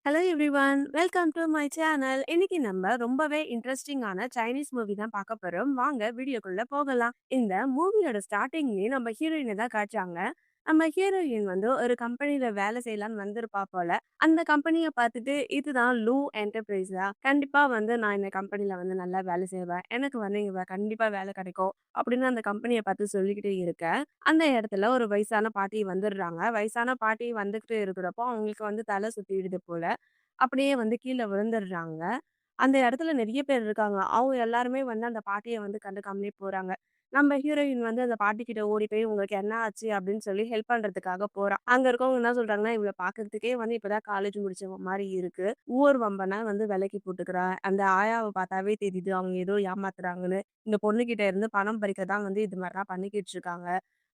Hello everyone, welcome to my channel. இன்னைக்கு நம்ம ரொம்பவே இன்ட்ரெஸ்டிங்கான சைனீஸ் மூவி தான் பார்க்க போறோம். வாங்க வீடியோக்குள்ள போகலாம். இந்த மூவியோட ஸ்டார்டிங்லயே நம்ம ஹீரோயினை தான் காட்டுறாங்க. நம்ம ஹீரோயின் வந்து ஒரு கம்பெனில வேலை செய்யலாம்னு வந்திருப்பா போல. அந்த கம்பெனியை பார்த்துட்டு இதுதான் லூ என்டர்பிரைஸா, கண்டிப்பா வந்து நான் இந்த கம்பெனில வந்து நல்லா வேலை செய்வேன், எனக்கு வந்து இங்க கண்டிப்பா வேலை கிடைக்கும் அப்படின்னு அந்த கம்பெனியை பார்த்து சொல்லிக்கிட்டே இருக்க, அந்த இடத்துல ஒரு வயசான பாட்டி வந்துடுறாங்க. வயசான பாட்டி வந்துகிட்டு இருக்கிறப்போ அவங்களுக்கு வந்து தலை சுத்திடுது போல. அப்படியே வந்து கீழ விழுந்துடுறாங்க. அந்த இடத்துல நெறைய பேர் இருக்காங்க. அவங்க எல்லாருமே வந்து அந்த பாட்டிய வந்து கண்டுக்காமலே போறாங்க. நம்ம ஹீரோயின் வந்து அந்த பாட்டிகிட்ட ஓடி போய், "உங்களுக்கு என்ன ஆச்சு?" அப்படின்னு சொல்லி ஹெல்ப் பண்றதுக்காக போறா. அங்க இருக்கவங்க என்ன சொல்றாங்கன்னா, "இவள பார்க்கறதுக்கே வந்து இப்பதான் காலேஜ் முடிச்சவ மாரி இருக்கு. ஊர் வம்பனா வந்து விலைக்கு போட்டுக்கிறா. அந்த ஆயாவ பார்த்தாவே தெரியுது, அவங்க ஏதோ ஏமாத்துறாங்கன்னு. இந்த பொண்ணுகிட்ட இருந்து பணம் பறிக்க தான் வந்து இது மாரிலாம் பண்ணிக்கிட்டு இருக்காங்க."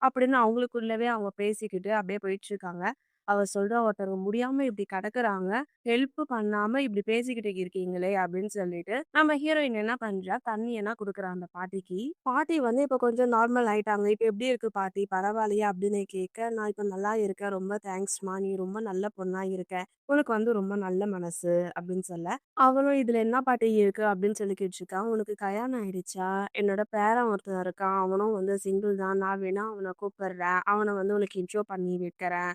அப்படின்னு அவங்களுக்குள்ளவே அவங்க பேசிக்கிட்டு அப்படியே போயிட்டுருக்காங்க. அவ சொல்றா, "ஒருத்தவங்க முடியாம இப்படி கிடக்குறாங்க. ஹெல்ப் பண்ணாம இப்படி பேசிக்கிட்டு இருக்கீங்களே!" அப்படின்னு சொல்லிட்டு, நம்ம ஹீரோயின் என்ன பண்றா, தண்ணி எல்லாம் குடுக்குறா அந்த பாட்டிக்கு. பாட்டி வந்து இப்ப கொஞ்சம் நார்மல் ஆயிட்டாங்க. "இப்ப எப்படி இருக்கு பாட்டி? பரவாயில்லையா?" அப்படின்னு கேட்க, "நான் இப்ப நல்லா இருக்கேன். ரொம்ப தேங்க்ஸ்மா. நீ ரொம்ப நல்ல பொண்ணா இருக்க. உனக்கு வந்து ரொம்ப நல்ல மனசு." அப்படின்னு சொல்ல, அவளும், "இதுல என்ன பாட்டி இருக்கு?" அப்படின்னு சொல்லி கேட்டுருக்கா. "உனக்கு கல்யாணம் ஆயிடுச்சா? என்னோட பேரன் ஒருத்தன் இருக்கான். அவனும் வந்து சிங்கிள் தான். நான் வேணா அவன கூப்பிடுறேன். அவன வந்து உனக்கு இன்ட்ரோ பண்ணி வைக்கிறேன்."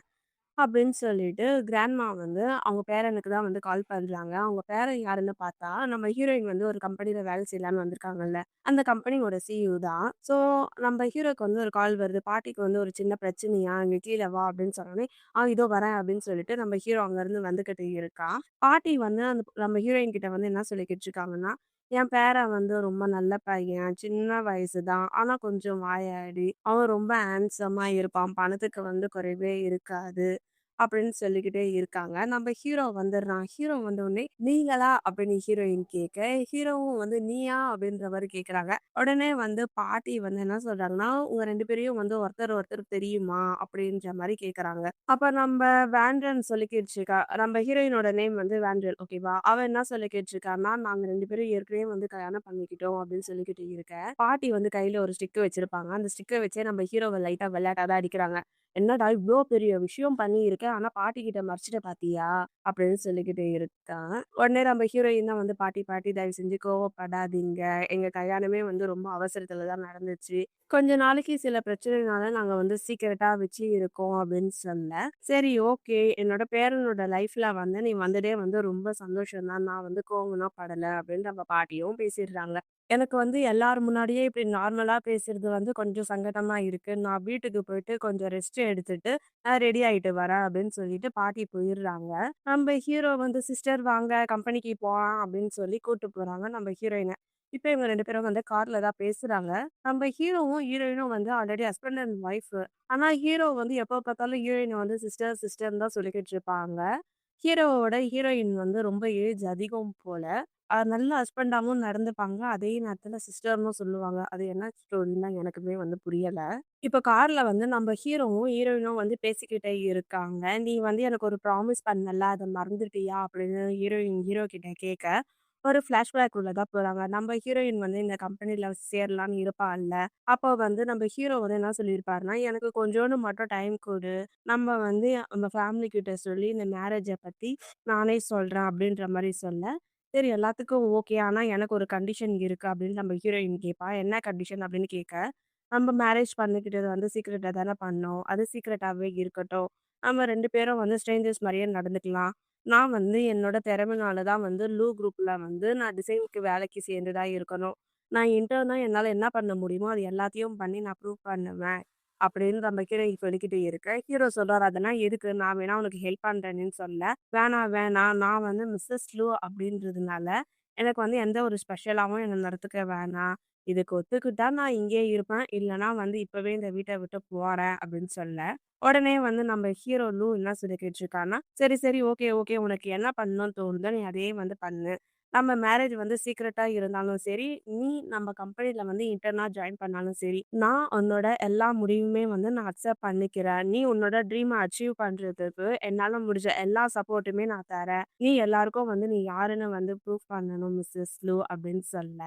அப்படின்னு சொல்லிட்டு கிராண்ட்மா வந்து அவங்க பேரனுக்கு தான் வந்து கால் பண்றாங்க. அவங்க பேரன் யாருன்னு பார்த்தா, நம்ம ஹீரோயின் வந்து ஒரு கம்பெனில வேலை செய்யலான்னு வந்திருக்காங்கல்ல, அந்த கம்பெனியோட சிஇஓ தான். ஸோ நம்ம ஹீரோக்கு வந்து ஒரு கால் வருது. பாட்டிக்கு வந்து ஒரு சின்ன பிரச்சனையா, "இங்க கீழ வா" அப்படின்னு சொன்னோனே, இதோ வரேன்" அப்படின்னு சொல்லிட்டு நம்ம ஹீரோ அங்கருந்து வந்துகிட்டு இருக்கான். பாட்டி வந்து அந்த நம்ம ஹீரோயின் கிட்ட வந்து என்ன சொல்லிக்கிட்டு இருக்காங்கன்னா, "என் பேரன் வந்து ரொம்ப நல்ல பையன். சின்ன வயசு தான். ஆனா கொஞ்சம் வாயாடி. அவன் ரொம்ப ஹேண்ட்ஸமா இருப்பான். பணத்துக்கு வந்து குறைவே இருக்காது." அப்படின்னு சொல்லிக்கிட்டே இருக்காங்க. நம்ம ஹீரோ வந்துடுறான். ஹீரோ வந்தவுடனே, "நீங்களா?" அப்படின்னு ஹீரோயின் கேட்க, ஹீரோவும் வந்து, "நீயா?" அப்படின்ற மாரி கேட்குறாங்க. உடனே வந்து பாட்டி வந்து என்ன சொல்றாங்கன்னா, "உங்க 2 பேரையும் வந்து ஒருத்தர் ஒருத்தர் தெரியுமா?" அப்படின்ற மாரி கேட்குறாங்க. அப்ப நம்ப வேண்ட்ரன் சொல்லி கேட்டுருக்கா. நம்ம ஹீரோயினோட நேம் வந்து வேண்ட்ரல், ஓகேவா? அவ என்ன சொல்லி கேட்டுருக்கான்னா, "நாங்க 2 பேரும் ஏற்கனவே வந்து கல்யாணம் பண்ணிக்கிட்டோம்" அப்படின்னு சொல்லிக்கிட்டு இருக்க, பாட்டி வந்து கையில ஒரு ஸ்டிக் வச்சிருப்பாங்க. அந்த ஸ்டிக்க வச்சே நம்ம ஹீரோவ லைட்டா விளையாட்டா தான் அடிக்கிறாங்க. "என்னடா இவ்ளோ பெரிய விஷயம் பண்ணியிருக்க, ஆனா பாட்டிகிட்ட மறைச்சுட்ட பாத்தியா?" அப்படின்னு சொல்லிக்கிட்டு இருக்கான். உடனே நம்ம ஹீரோயின் தான் வந்து, "பாட்டி, பாட்டி தயவு செஞ்சு கோவப்படாதீங்க. எங்க கல்யாணமே வந்து ரொம்ப அவசரத்துல தான் நடந்துச்சு. கொஞ்ச நாளைக்கு சில பிரச்சனைனால நாங்க வந்து சீக்கிரட்டா வச்சு இருக்கோம்" அப்படின்னு சொல்ல, "சரி, ஓகே. என்னோட பேரனோட லைஃப்ல வந்து நீ வந்ததே வந்து ரொம்ப சந்தோஷம் தான். நான் வந்து கோவம்லாம் படல" அப்படின்னு நம்ம பாட்டியும் பேசிடுறாங்க. எனக்கு வந்து எல்லார் முன்னாடியே இப்படி நார்மலா பேசுறது வந்து கொஞ்சம் சங்கடமா இருக்கு. நான் வீட்டுக்கு போயிட்டு கொஞ்சம் ரெஸ்ட் எடுத்துட்டு, ரெடி ஆயிட்டு வரேன் அப்படின்னு சொல்லிட்டு பாட்டி போயிடுறாங்க. நம்ம ஹீரோ வந்து, "சிஸ்டர் வாங்க கம்பெனிக்கு போலாம்" அப்படின்னு சொல்லி கூட்டு போறாங்க நம்ம ஹீரோயின. இப்ப இவங்க 2 பேரும் வந்து கார்ல தான் பேசுறாங்க. நம்ம ஹீரோவும், ஹீரோயினும் வந்து ஆல்ரெடி ஹஸ்பண்ட் அண்ட் ஒய்ஃப். ஆனா ஹீரோ வந்து எப்ப பார்த்தாலும் ஹீரோயின வந்து சிஸ்டர், சிஸ்டர்ன்னு தான் சொல்லிக்கிட்டு இருப்பாங்க. ஹீரோவோட ஹீரோயின் வந்து ரொம்ப ஏஜ் அதிகம் போல. நல்ல ஹஸ்பண்டாவும் நடந்துப்பாங்க. அதே நேரத்துல சிஸ்டர்ன்னும் சொல்லுவாங்க. அது என்ன ஸ்டோரின்னு தான் எனக்குமே வந்து புரியல. இப்ப கார்ல வந்து நம்ம ஹீரோவும், ஹீரோயினும் வந்து பேசிக்கிட்டே இருக்காங்க. "நீ வந்து எனக்கு ஒரு ப்ராமிஸ் பண்ணல, அத மறந்துட்டியா?" அப்படின்னு ஹீரோயின் ஹீரோ கிட்ட கேட்க, ஒரு ஃப்ளாஷ்பேக் உள்ள தான் போறாங்க. நம்ம ஹீரோயின் வந்து இந்த கம்பெனில சேரலான்னு இருப்பாள்ல. அப்போ வந்து நம்ம ஹீரோ வந்து என்ன சொல்லியிருப்பாருன்னா, "எனக்கு கொஞ்சோண்டு மட்டும் டைம் குடு. நம்ம வந்து நம்ம ஃபேமிலி கிட்ட சொல்லி இந்த மேரேஜ பத்தி நானே சொல்றேன்" அப்படின்ற மாரி சொல்ல, சரி எல்லாத்துக்கும் ஓகே. ஆனா எனக்கு ஒரு கண்டிஷன் இருக்கு அப்படின்னு நம்ம ஹீரோயின் கேட்பா. என்ன கண்டிஷன் அப்படின்னு கேட்க, நம்ம மேரேஜ் பண்ணிக்கிட்டது வந்து சீக்ரெட்டா தானே பண்ணோம். அது சீக்ரெட்டாவே இருக்கட்டும். நம்ம 2 பேரும் வந்து ஸ்ட்ரேஞ்சர்ஸ் மாரியே நடந்துக்கலாம். நான் வந்து என்னோட திறமைனால தான் வந்து லூ குரூப்ல வந்து நான் டிசைனுக்கு வேலைக்கு சேர்ந்ததா இருக்கணும். நான் இன்டர்னா என்னால என்ன பண்ண முடியுமோ அது எல்லாத்தையும் பண்ணி நான் ப்ரூவ் பண்ணுவேன். அப்படின்னு நம்ம ஹீரோயின் சொல்லிக்கிட்டு இருக்க, ஹீரோ சொல்றாரு, "அதெல்லாம் எதுக்கு? நான் வேணா உனக்கு ஹெல்ப் பண்றேன்னு" சொல்ல, "வேணாம், வேணாம். நான் வந்து மிஸ்ஸஸ் லூ அப்படின்றதுனால, எனக்கு வந்து எந்த ஒரு ஸ்பெஷலாவும் என்ன நடத்துக்க வேணாம். இதுக்கு ஒத்துக்கிட்டா நான் இங்கேயே இருப்பேன். இல்லன்னா வந்து இப்பவே இந்த வீட்ட விட்டு போறேன்" அப்படின்னு சொல்ல, உடனே வந்து நம்ம ஹீரோ லூ என்ன சொல்லி கேட்டுருக்கான்னா, "சரி, சரி. Okay, okay. உனக்கு என்ன பண்ணணும்னு தோணுதோ நீ அதையே வந்து பண்ணு. நம்ம மேரேஜ் வந்து சீக்ரெட்டா இருந்தாலும் சரி, நீ நம்ம கம்பெனில வந்து இன்டர்னா ஜாயின் பண்ணாலும் சரி, நான் உன்னோட எல்லா முடிவுமே வந்து நான் அக்செப்ட் பண்ணிக்கிறேன். நீ உன்னோட ட்ரீம அச்சீவ் பண்றதுக்கு என்னால முடிஞ்ச எல்லா சப்போர்ட்டுமே நான் தரேன். நீ எல்லாருக்கும் வந்து நீ யாருன்னு வந்து ப்ரூஃப் பண்ணணும் மிஸ்ஸஸ் லூ" அப்படின்னு சொல்ல,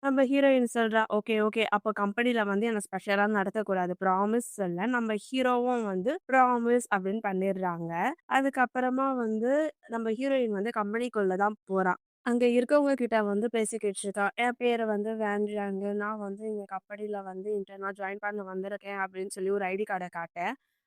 நம்ம ஹீரோயின் சொல்றா, "ஓகே, ஓகே. அப்ப கம்பெனில வந்து என்ன ஸ்பெஷலா நடத்தக்கூடாது. ப்ராமிஸ் சொல்ல." நம்ம ஹீரோவும் வந்து ப்ராமிஸ் அப்படின்னு பண்ணிடுறாங்க. அதுக்கப்புறமா வந்து நம்ம ஹீரோயின் வந்து கம்பெனிக்குள்ள தான் போறா. அங்க இருக்கவங்க கிட்ட வந்து பேசிக்கிட்டு இருக்கா. என் பேரு வந்து வேன் ஜாங். நான் வந்து இந்த கம்பெனில வந்து இன்டர்னா ஜாயின் பண்ண வந்திருக்கேன் அப்படின்னு சொல்லி ஒரு ஐடி கார்ட காட்ட,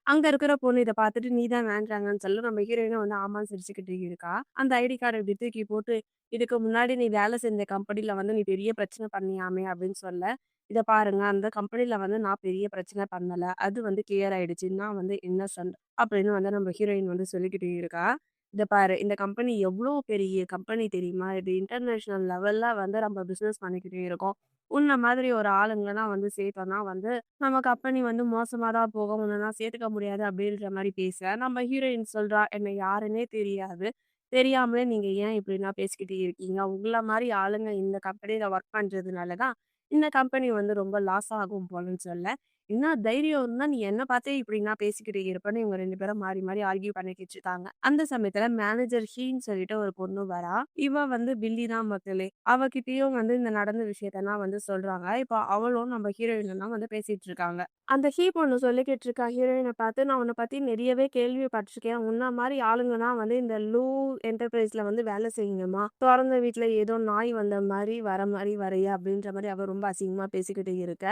அங்க இருக்கிற பொண்ணு இத பார்த்துட்டு நீ தான் வேன் ஜாங்குன்னு சொல்ல நம்ம ஹீரோயினும் வந்து ஆமான்னு சிரிச்சுக்கிட்டு இருக்கா. அந்த ஐடி கார்ட இப்படி தூக்கி போட்டு, "இதுக்கு முன்னாடி நீ வேலை செஞ்ச கம்பெனில வந்து நீ பெரிய பிரச்சனை பண்ணியாமே" அப்படின்னு சொல்ல, "இத பாருங்க அந்த கம்பெனில வந்து நான் பெரிய பிரச்சனை பண்ணல. அது வந்து கிளியர் ஆயிடுச்சு. நான் வந்து இன்னசென்ட்" அப்படின்னு வந்து நம்ம ஹீரோயின் வந்து சொல்லிக்கிட்டு இருக்கா. "இத பாரு இந்த கம்பெனி எவ்ளோ பெரிய கம்பெனி தெரியுமா? இது இன்டர்நேஷனல் லெவல்ல வந்து நம்ம பிசினஸ் பண்ணிக்கிட்டு இருக்கோம். உன்ன மாதிரி ஒரு ஆளுங்களலாம் வந்து சேர்த்தோம்னா வந்து நம்ம கம்பெனி வந்து மோசமா தான் போகும். உன்னலாம் சேர்த்துக்க முடியாது" அப்படின்ற மாரி பேச, நம்ம ஹீரோயின் சொல்றா, "என்ன யாருன்னே தெரியாது. தெரியாமலே நீங்க ஏன் இப்படிலாம் பேசிக்கிட்டு இருக்கீங்க? உங்கள மாரி ஆளுங்க இந்த கம்பெனில ஒர்க் பண்றதுனால தான், இந்த கம்பெனி வந்து ரொம்ப லாஸ் ஆகும் போலன்னு" சொல்ல, "என்ன தைரியம் இருந்தா நீ என்ன பார்த்தே இப்படிலாம் பேசிக்கிட்டு இருப்பன்னு" இவங்க 2 பேரும் மாறி மாறி ஆர்கியூ பண்ணிக்கிட்டு இருக்காங்க. அந்த சமயத்துல மேனேஜர் ஹீன்னு சொல்லிட்டு ஒரு பொண்ணு வரா. இவ வந்து பில்லி தான் மக்களே. அவகிட்டயும் வந்து இந்த நடந்த விஷயத்தெல்லாம் வந்து சொல்றாங்க. இப்போ அவளும் நம்ம ஹீரோயினும் வந்து பேசிட்டு இருக்காங்க. அந்த ஹீ பொண்ணு சொல்லிக்கிட்டு இருக்கா ஹீரோயின பார்த்து, "நான் உன்ன பத்தி நெறையவே கேள்விப்பட்டுருக்கேன். உன்ன மாரி ஆளுங்கலாம் வந்து இந்த லூ என்டர்பிரைஸ்ல வந்து வேலை செய்யுங்கம்மா. தொறந்த வீட்ல ஏதோ நாய் வந்த மாரி வர மாரி வர்றியே" அப்படின்ற மாரி அவ ரொம்ப அசிங்கமா பேசிக்கிட்டு இருக்க.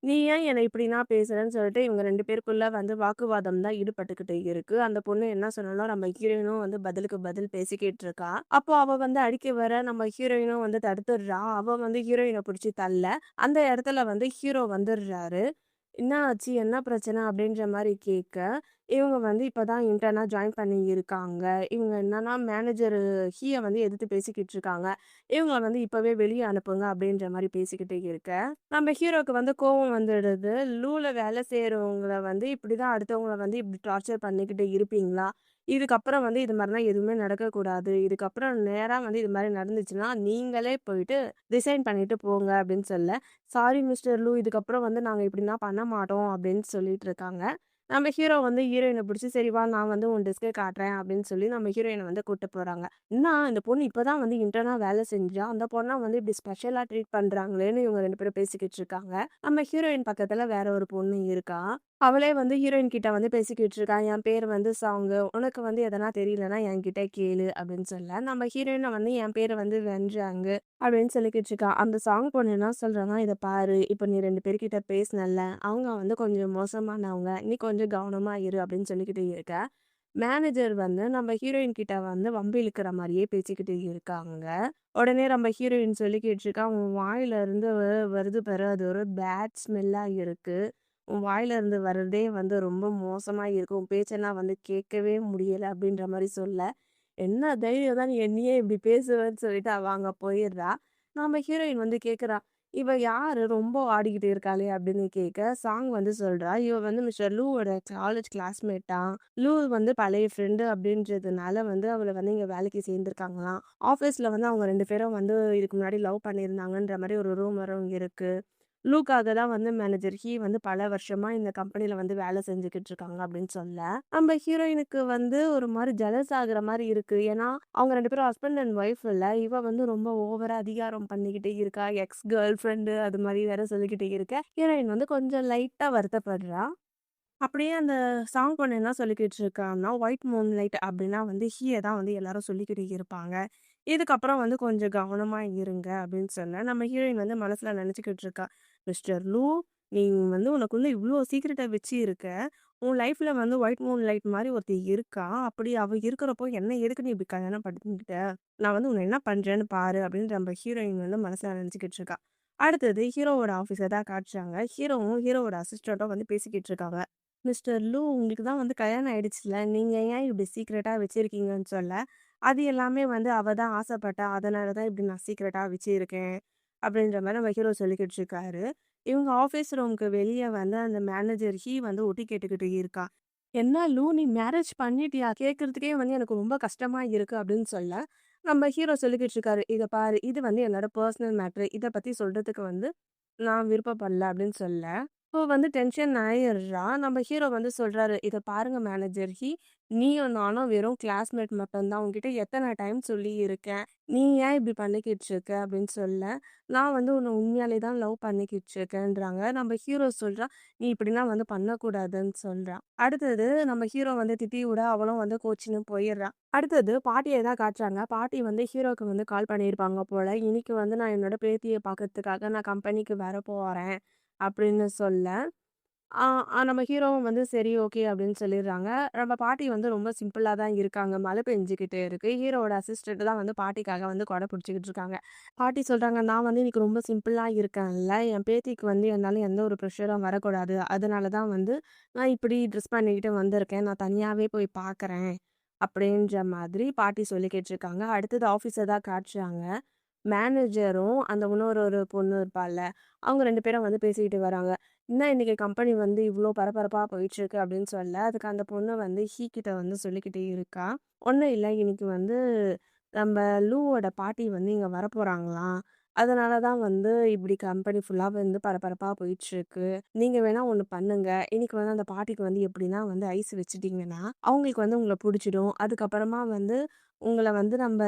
"நீ ஏன் என்ன இப்படிலாம் பேசுறன்னு" சொல்லிட்டு இவங்க 2 பேருக்குள்ள வந்து வாக்குவாதம் தான் ஈடுபட்டுக்கிட்டு இருக்கு. அந்த பொண்ணு என்ன சொன்னாலும் நம்ம ஹீரோயினும் வந்து பதிலுக்கு பதில் பேசிக்கிட்டு இருக்கா. அப்போ அவ வந்து அடிக்க வர நம்ம ஹீரோயினும் வந்து தடுத்துடுறா. அவ வந்து ஹீரோயின புடிச்சு தள்ள, அந்த இடத்துல வந்து ஹீரோ வந்துடுறாரு. "என்ன ஆச்சு? என்ன பிரச்சனை?" அப்படின்ற மாரி கேட்க, இவங்க வந்து இப்ப தான் இன்டர்னா ஜாயின் பண்ணி இருக்காங்க. இவங்க என்னன்னா மேனேஜர் ஹீய வந்து எதிர்த்து பேசிக்கிட்டு இருக்காங்க. இவங்கள வந்து இப்பவே வெளிய அனுப்புங்க அப்படின்ற மாரி பேசிக்கிட்டு இருக்க, நம்ம ஹீரோக்கு வந்து கோவம் வந்துடுது. "லூல வேலை செய்றவங்கள வந்து இப்படிதான் அடுத்தவங்கள வந்து இப்படி டார்ச்சர் பண்ணிக்கிட்டு இருப்பீங்களா? இதுக்கப்புறம் வந்து இது மாரிலாம் எதுவுமே நடக்கக்கூடாது. இதுக்கப்புறம் நேரா வந்து இது மாரி நடந்துச்சுன்னா, நீங்களே போயிட்டு ரிசைன் பண்ணிட்டு போங்க" அப்படின்னு சொல்ல, "சாரி மிஸ்டர் லூ. இதுக்கப்புறம் வந்து நாங்க இப்படிலாம் பண்ண மாட்டோம்" அப்படின்னு சொல்லிட்டு இருக்காங்க. நம்ம ஹீரோ வந்து ஹீரோயின புடிச்சு, "சரி வா நான் வந்து உன் டெஸ்க்க காட்டுறேன்" அப்படின்னு சொல்லி நம்ம ஹீரோயின வந்து கூட்டு போறாங்க. "என்னா இந்த பொண்ணு இப்ப தான் வந்து இன்டர்னா வேலை செஞ்சா, அந்த பொண்ண வந்து இப்படி ஸ்பெஷலா ட்ரீட் பண்றாங்களேன்னு" இவங்க 2 பேரும் பேசிக்கிட்டு இருக்காங்க. நம்ம ஹீரோயின் பக்கத்துல வேற ஒரு பொண்ணு இருக்கா. அவளே வந்து ஹீரோயின் கிட்ட வந்து பேசிக்கிட்டு இருக்கா. "என் பேரு வந்து சாங்கு. உனக்கு வந்து எதனா தெரியலன்னா என்கிட்ட கேளு" அப்படின்னு சொல்ல, நம்ம ஹீரோயின வந்து "என் பேரு வந்து வென்றாங்கு" அப்படின்னு சொல்லிக்கிட்டு இருக்கா. அந்த சாங் பொண்ணு என்ன சொல்றான்னா, "இத பாரு, இப்ப நீ 2 பேர்கிட்ட பேசினல்ல, அவங்க வந்து கொஞ்சம் மோசமானவங்க. நீ கொஞ்சம் கவனமா இரு" அப்படின்னு சொல்லிக்கிட்டு இருக்க. மேனேஜர் வந்து நம்ம ஹீரோயின் கிட்ட வந்து வம்பு இழுக்கிற மாரியே பேசிக்கிட்டு இருக்காங்க. உடனே நம்ம ஹீரோயின் சொல்லிக்கிட்டு இருக்கா, "உன் வாயில இருந்து வருது பாரு, அது ஒரு பேட் ஸ்மெல்லா இருக்கு. உன் வாயில இருந்து வர்றதே வந்து ரொம்ப மோசமா இருக்கு. உன் பேச்செல்லாம் வந்து கேட்கவே முடியல" அப்படின்ற மாரி சொல்ல, "என்ன தைரியம் தான் நீ என்னையே இப்படி பேசுவன்னு" சொல்லிட்டு அவ அங்க போயிடுறா. நம்ம ஹீரோயின் வந்து கேட்குறா, "இவ யாரு ரொம்ப ஆடிக்கிட்டு இருக்காளே" அப்படின்னு கேட்க, சாங் வந்து சொல்றா, "இவ வந்து மிஸ்டர் லூவோட காலேஜ் கிளாஸ்மேட்டாம். லூ வந்து பழைய ஃப்ரெண்டு அப்படின்றதுனால வந்து அவள வந்து இங்க வேலைக்கு சேர்ந்துருக்காங்களாம். ஆஃபீஸ்ல வந்து அவங்க 2 பேரும் வந்து இதுக்கு முன்னாடி லவ் பண்ணியிருந்தாங்கன்ற மாரி ஒரு ரூமரும் இருக்கு. லூக்காக தான் வந்து மேனேஜர் ஹீ வந்து பல வருஷமா இந்த கம்பெனில வந்து வேலை செஞ்சுக்கிட்டு இருக்காங்க" அப்படின்னு சொல்ல, நம்ம ஹீரோயினுக்கு வந்து ஒரு மாரி ஜெலஸ் ஆகுற மாரி இருக்கு. ஏன்னா, அவங்க 2 பேரும் ஹஸ்பண்ட் அண்ட் ஒய்ஃப் இல்ல. இவ வந்து ரொம்ப ஓவரா அதிகாரம் பண்ணிக்கிட்டே இருக்கா. எக்ஸ் கேர்ள் ஃப்ரெண்டு அது மாரி வேற சொல்லிக்கிட்டு இருக்க. ஹீரோயின் வந்து கொஞ்சம் லைட்டா வருத்தப்படுறா. அப்படியே அந்த சாங் பொண்ணு என்ன சொல்லிக்கிட்டு இருக்கான்னா, ஒயிட் மூன்லைட் அப்படின்னா வந்து ஹீய தான் வந்து எல்லாரும் சொல்லிக்கிட்டு இருப்பாங்க. இதுக்கப்புறம் வந்து கொஞ்சம் கவனமா இருங்க அப்படின்னு சொல்ல, நம்ம ஹீரோயின் வந்து மனசுல நினைச்சுக்கிட்டு இருக்கா. மிஸ்டர் லூ, நீ வந்து உனக்குள்ள இவ்ளோ சீக்ரெட்ட வச்சு இருக்க. உன் லைஃப்ல வந்து ஒயிட் மூன்லைட் மாரி ஒருத்தி இருக்கா. அப்படி அவ இருக்கிறப்போ என்ன எதுக்கு நீ இப்படி கல்யாணம் பண்ணிக்கிட்ட? நான் வந்து உன்ன என்ன பண்றேன்னு பாரு அப்படின்னு நம்ம ஹீரோயின் வந்து மனசுல நினைச்சுக்கிட்டு இருக்கா. அடுத்தது ஹீரோவோட ஆஃபீஸ தான் காட்டுறாங்க. ஹீரோவும் ஹீரோவோட அசிஸ்டன்ட்டும் வந்து பேசிக்கிட்டு இருக்காங்க. மிஸ்டர் லூ, உங்களுக்கு தான் வந்து கல்யாணம் ஆயிடுச்சுல்ல. நீங்க ஏன் இப்படி சீக்ரெட்டா வச்சிருக்கீங்கன்னு சொல்ல, அது எல்லாமே வந்து அவ தான் ஆசைப்பட்டா. அதனால தான் இப்படி நான் சீக்ரெட்டா வச்சிருக்கேன். அப்படின்ற மாரி நம்ம ஹீரோ சொல்லிக்கிட்டு இருக்காரு. இவங்க ஆஃபீஸ் ரூமுக்கு வெளிய வந்து அந்த மேனேஜர் ஹீ வந்து ஒட்டு கேட்டுக்கிட்டு இருக்கா. "என்ன லூ நீ மேரேஜ் பண்ணிட்டியா? கேட்கறதுக்கே வந்து எனக்கு ரொம்ப கஷ்டமா இருக்கு" அப்படின்னு சொல்ல, நம்ம ஹீரோ சொல்லிக்கிட்டு இருக்காரு. "இத பாரு, இது வந்து என்னோட பெர்சனல் மேட்டர். இத பத்தி சொல்றதுக்கு வந்து நான் விருப்பப்படல" அப்படின்னு சொல்ல இப்போ வந்து டென்ஷன் ஆயிடுறா. நம்ம ஹீரோ வந்து சொல்றாரு, "இத பாருங்க மேனேஜர் நீயும் நானும் வெறும் கிளாஸ்மேட் மட்டும் தான். உன்கிட்ட எத்தன டைம் சொல்லியிருக்கேன். நீ ஏன் இப்படி பண்ணிக்கிட்டு இருக்க?" அப்படின்னு சொல்ல, "நான் வந்து உன்ன உண்மையாலே தான் லவ் பண்ணிக்கிட்டு இருக்கேன்றாங்க." நம்ம ஹீரோ சொல்றான், "நீ இப்படிலாம் வந்து பண்ணக்கூடாதுன்னு" சொல்றான். அடுத்தது நம்ம ஹீரோ வந்து திட்டி விட, அவளும் வந்து கோச்சின்னு போயிடுறா. அடுத்தது பாட்டிய தான் காட்டுறாங்க. பாட்டி வந்து ஹீரோக்கு வந்து கால் பண்ணியிருப்பாங்க போல. "இன்னைக்கு வந்து நான் என்னோட பேத்திய பார்க்கறதுக்காக நான் கம்பெனிக்கு வரப்போறேன்." அப்படின்னு சொல்ல, ஆ நம்ம ஹீரோவும் வந்து சரி ஓகே அப்படின்னு சொல்லிடுறாங்க. நம்ம பாட்டி வந்து ரொம்ப சிம்பிளா தான் இருக்காங்க. மழை பெஞ்சுகிட்டு இருக்கு. ஹீரோவோட அசிஸ்டன்ட் தான் வந்து பாட்டிக்காக வந்து கொடை பிடிச்சுக்கிட்டு இருக்காங்க. பாட்டி சொல்றாங்க, "நான் வந்து இன்னைக்கு ரொம்ப சிம்பிளா இருக்கேன்ல. என் பேத்திக்கு வந்து என்னால எந்த ஒரு ப்ரெஷரும் வரக்கூடாது. அதனால தான் வந்து நான் இப்படி ட்ரெஸ் பண்ணிக்கிட்டு வந்திருக்கேன். நான் தனியாவே போய் பார்க்குறேன்." அப்படின்ற மாதிரி பாட்டி சொல்லிக்கிட்டு இருக்காங்க. அடுத்தது ஆஃபீஸ தான் காட்டுறாங்க. மேனேஜரும், அந்த இன்னொரு ஒரு பொண்ணு இருப்பாள்ல, அவங்க 2 பேரும் வந்து பேசிக்கிட்டு வராங்க. "என்ன இன்னைக்கு கம்பெனி வந்து இவ்ளோ பரபரப்பா போயிட்டுருக்கு" அப்படின்னு சொல்ல, அதுக்கு அந்த பொண்ணு வந்து கிட்ட வந்து சொல்லிக்கிட்டே இருக்கா. "ஒண்ணும் இல்ல, இன்னைக்கு வந்து நம்ம லூவோட பாட்டி வந்து இங்க வரப்போறாங்களாம். அதனால தான் வந்து இப்படி கம்பெனி ஃபுல்லா வந்து பரபரப்பா போயிட்டுருக்கு. நீங்க வேணா ஒண்ணு பண்ணுங்க. இன்னைக்கு வந்து அந்த பாட்டிக்கு வந்து எப்படின்னா வந்து ஐஸ் வச்சுட்டீங்கன்னா, அவங்களுக்கு வந்து உங்கள புடிச்சிடும். அதுக்கப்புறமா வந்து உங்கள வந்து நம்ப